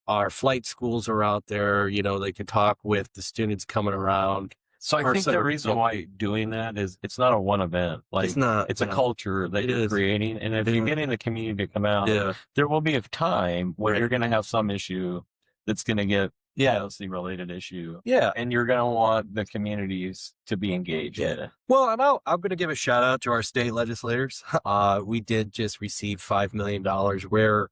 Our flight schools are out there. They can talk with the students coming around. So I think the reason why doing that is it's not a one event. Like, it's a culture that you're creating. And if you're getting the community to come out, there will be a time where you're going to have some issue that's going to get policy related issue. And you're going to want the communities to be engaged in it. Well, I'm going to give a shout out to our state legislators. We did just receive $5 million. We're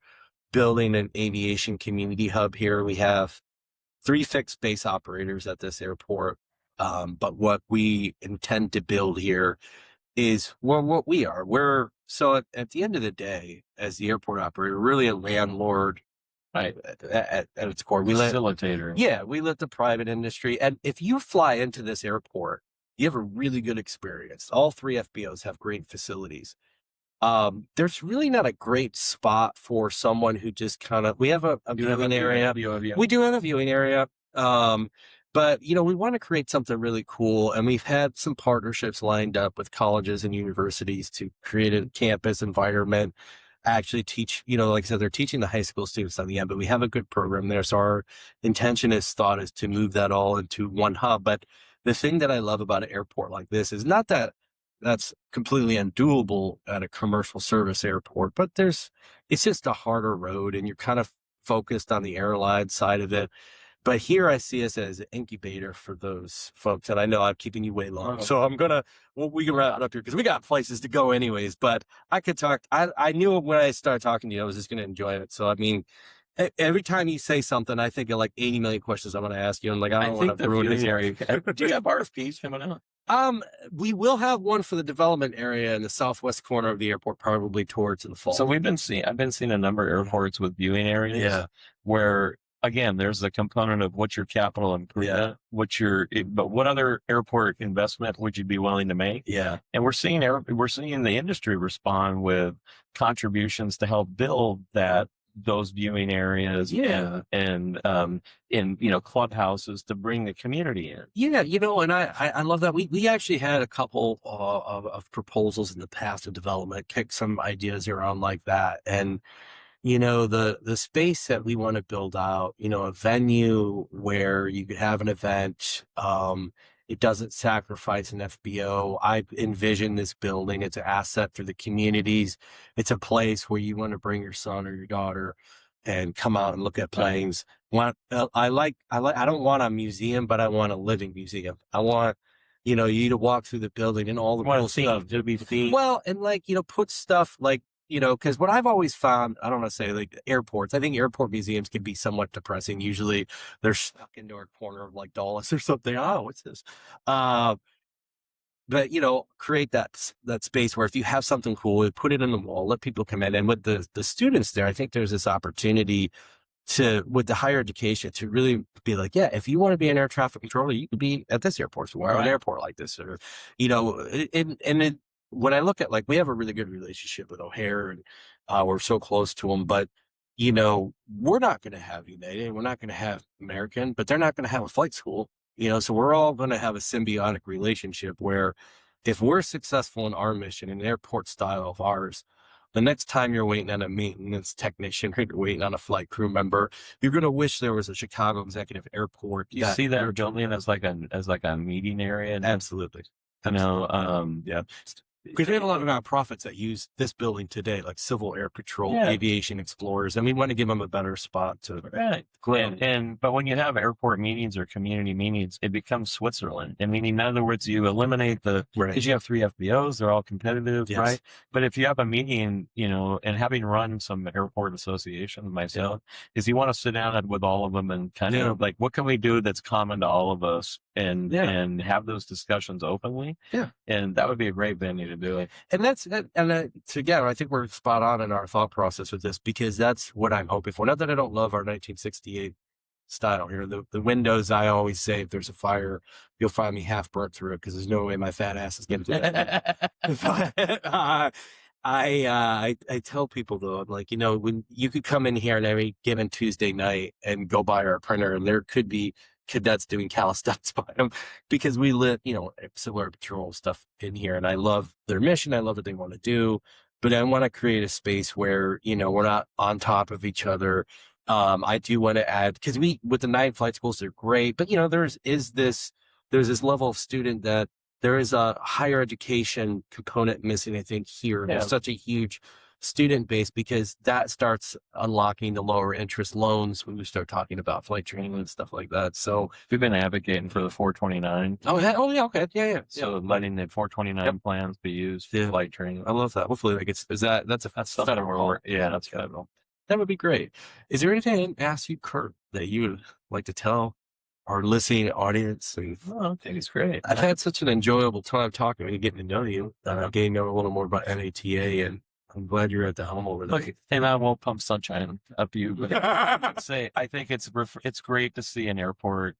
building an aviation community hub here. We have 3 fixed base operators at this airport. But what we intend to build here is what we are. So at the end of the day, as the airport operator, really a landlord. Right. At its core, facilitator. We let the private industry. And if you fly into this airport, you have a really good experience. All 3 FBOs have great facilities. There's really not a great spot for someone who just we have a viewing area. We do have a viewing area. But we want to create something really cool, and we've had some partnerships lined up with colleges and universities to create a campus environment. Actually teach, like I said, they're teaching the high school students on the end, but we have a good program there. So our intention is to move that all into one hub. But the thing that I love about an airport like this is not that that's completely undoable at a commercial service airport, but it's just a harder road, and you're kind of focused on the airline side of it. But here I see us as an incubator for those folks. And I know I'm keeping you way long. So we can wrap it up here because we got places to go anyways. But I could talk. I knew when I started talking to you, I was just going to enjoy it. So, I mean, every time you say something, I think of like 80 million questions I want to ask you. And like, I don't want to ruin it. Do you have RFPs coming out? We will have one for the development area in the southwest corner of the airport, probably towards the fall. So I've been seeing a number of airports with viewing areas where, again, there's the component of what's your capital improvement, but what other airport investment would you be willing to make? Yeah. And we're seeing the industry respond with contributions to help build those viewing areas and in clubhouses to bring the community in. Yeah, and I love that. We actually had a couple of proposals in the past of development, kick some ideas around like that. And the space that we want to build out, a venue where you could have an event, it doesn't sacrifice an FBO. I envision this building. It's an asset for the communities. It's a place where you want to bring your son or your daughter and come out and look at planes. I don't want a museum, but I want a living museum. I want, you to walk through the building and all the cool stuff to be themed. Well, and put stuff like, because what I've always found, I don't want to say like airports, I think airport museums can be somewhat depressing. Usually they're stuck into a corner of like Dulles or something. Oh, what's this? But create that space where if you have something cool, put it in the wall, let people come in. And with the students there, I think there's this opportunity with the higher education to really be like, yeah, if you want to be an air traffic controller, you could be at this airport or an airport like this, or, when I look at we have a really good relationship with O'Hare, and we're so close to them, but we're not going to have United, we're not going to have American, but they're not going to have a flight school, so we're all going to have a symbiotic relationship where if we're successful in our mission, an airport style of ours, the next time you're waiting on a maintenance technician or you're waiting on a flight crew member, you're going to wish there was a Chicago Executive Airport. You see that building as like a meeting area? Absolutely. Yeah. Because we have a lot of nonprofits that use this building today, like Civil Air Patrol, Aviation Explorers, and we want to give them a better spot to. Right. But when you have airport meetings or community meetings, it becomes Switzerland. I mean, in other words, you eliminate because you have 3 FBOs, they're all competitive, right? But if you have a meeting, and having run some airport associations myself, is you want to sit down with all of them and kind of like, what can we do that's common to all of us, and have those discussions openly. Yeah. And that would be a great venue to do it. And together, I think we're spot on in our thought process with this, because that's what I'm hoping for. Not that I don't love our 1968 style here. The windows, I always say, if there's a fire, you'll find me half burnt through it, because there's no way my fat ass is getting to that. I tell people though, I'm like, when you could come in here on every given Tuesday night and go by our printer, and there could be cadets doing calisthenics by them, because we live, Civil Air Patrol stuff in here, and I love their mission. I love what they want to do, but I want to create a space where, we're not on top of each other. I do want to add, because with the 9 flight schools, they're great, but there's this level of student that there is a higher education component missing, I think, here. There's such a huge student base, because that starts unlocking the lower interest loans when we start talking about flight training and stuff like that. So we've been advocating for the 429. Oh yeah, okay, yeah. So letting the 429 plans be used for flight training. I love that. Hopefully, that's federal. Yeah, that's federal. That would be great. Is there anything I didn't ask you, Curt, that you would like to tell our listening audience? I think it's great. I've had such an enjoyable time talking and getting to know you, getting to know a little more about NATA, and I'm glad you're at the helm over there. Look, and I won't pump sunshine up you, but I think it's great to see an airport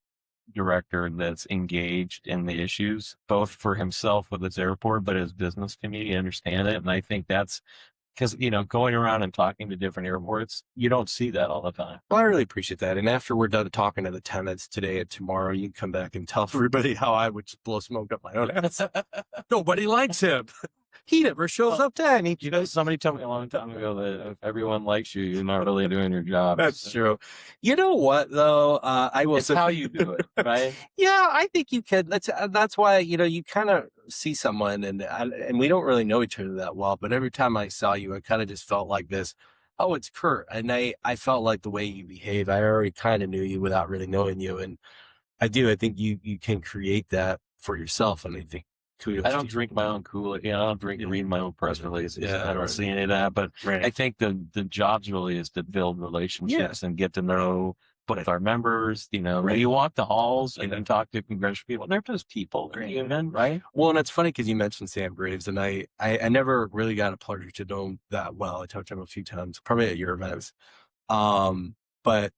director that's engaged in the issues, both for himself with his airport, but his business community understand it. And I think that's because, going around and talking to different airports, you don't see that all the time. Well, I really appreciate that. And after we're done talking to the tenants today and tomorrow, you can come back and tell everybody how I would just blow smoke up my own ass. Nobody likes him. He never shows up to any. Somebody told me a long time ago that if everyone likes you, you're not really doing your job. That's true. You know what, though? I will It's say, how you do it, right? yeah, I think you can. That's why, you kind of see someone and we don't really know each other that well, but every time I saw you, I kind of just felt like this. Oh, it's Curt. And I felt like the way you behave, I already kind of knew you without really knowing you. And I think you can create that for yourself. And I think kudos. I don't drink my own Kool-Aid. I don't read my own press releases. Yeah, I don't see any of that. But I think the jobs really is to build relationships and get to know both our members. You walk the halls and talk to congressional people. They're just people. They're human, right? Well, and it's funny because you mentioned Sam Graves, and I never really got a pleasure to know him that well. I talked to him a few times, probably at your events. But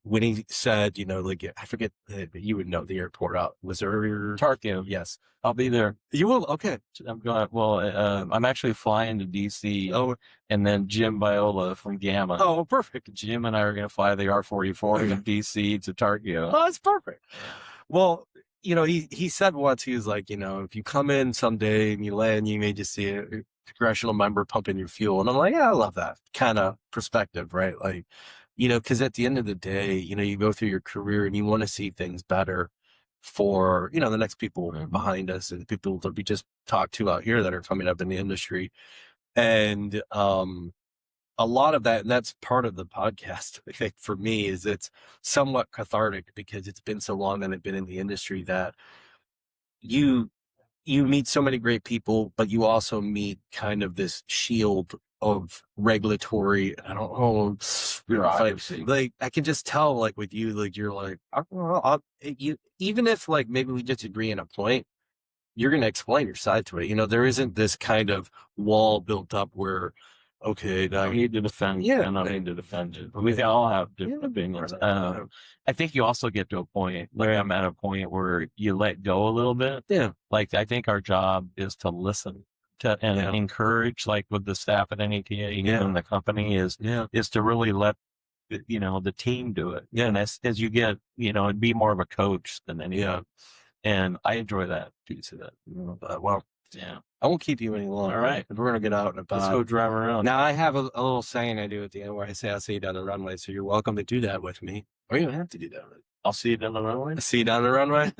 when he said, like, I forget that you would know the airport out. Was there Tarkio? Yes. I'll be there. You will? Okay. I'm going. Well, I'm actually flying to DC. Oh, and then Jim Viola from Gamma. Oh, perfect. Jim and I are going to fly the R-44 from DC to Tarkio. Oh, that's perfect. Well, he said once, he was like, if you come in someday and you land, you may just see a congressional member pumping your fuel. And I'm like, yeah, I love that kind of perspective, right? Like, because at the end of the day, you go through your career and you want to see things better for, the next people behind us and people that we just talked to out here that are coming up in the industry. And a lot of that, and that's part of the podcast, I think, for me, is it's somewhat cathartic because it's been so long that I've been in the industry that you meet so many great people, but you also meet kind of this shield of regulatory, I don't know, like I can just tell, like with you, like you're like, I don't know, even if like maybe we just agree on a point, you're going to explain your side to it. There isn't this kind of wall built up where, okay, now I need to defend. Yeah. And I need to defend it. We all have different opinions. I think you also get to a point, like I'm at a point where you let go a little bit. Yeah. Like I think our job is to listen and encourage, like with the staff at NATA and the company is to really let the team do it. Yeah. And as you get, and be more of a coach than anything. Yeah. And I enjoy that piece of it. Well, yeah, I won't keep you any longer. All right. We're going to get out and about. Let's go drive around. Now, I have a little saying I do at the end where I say, I'll see you down the runway. So you're welcome to do that with me. Or you don't have to do that with me. I'll see you down the runway. See you down the runway.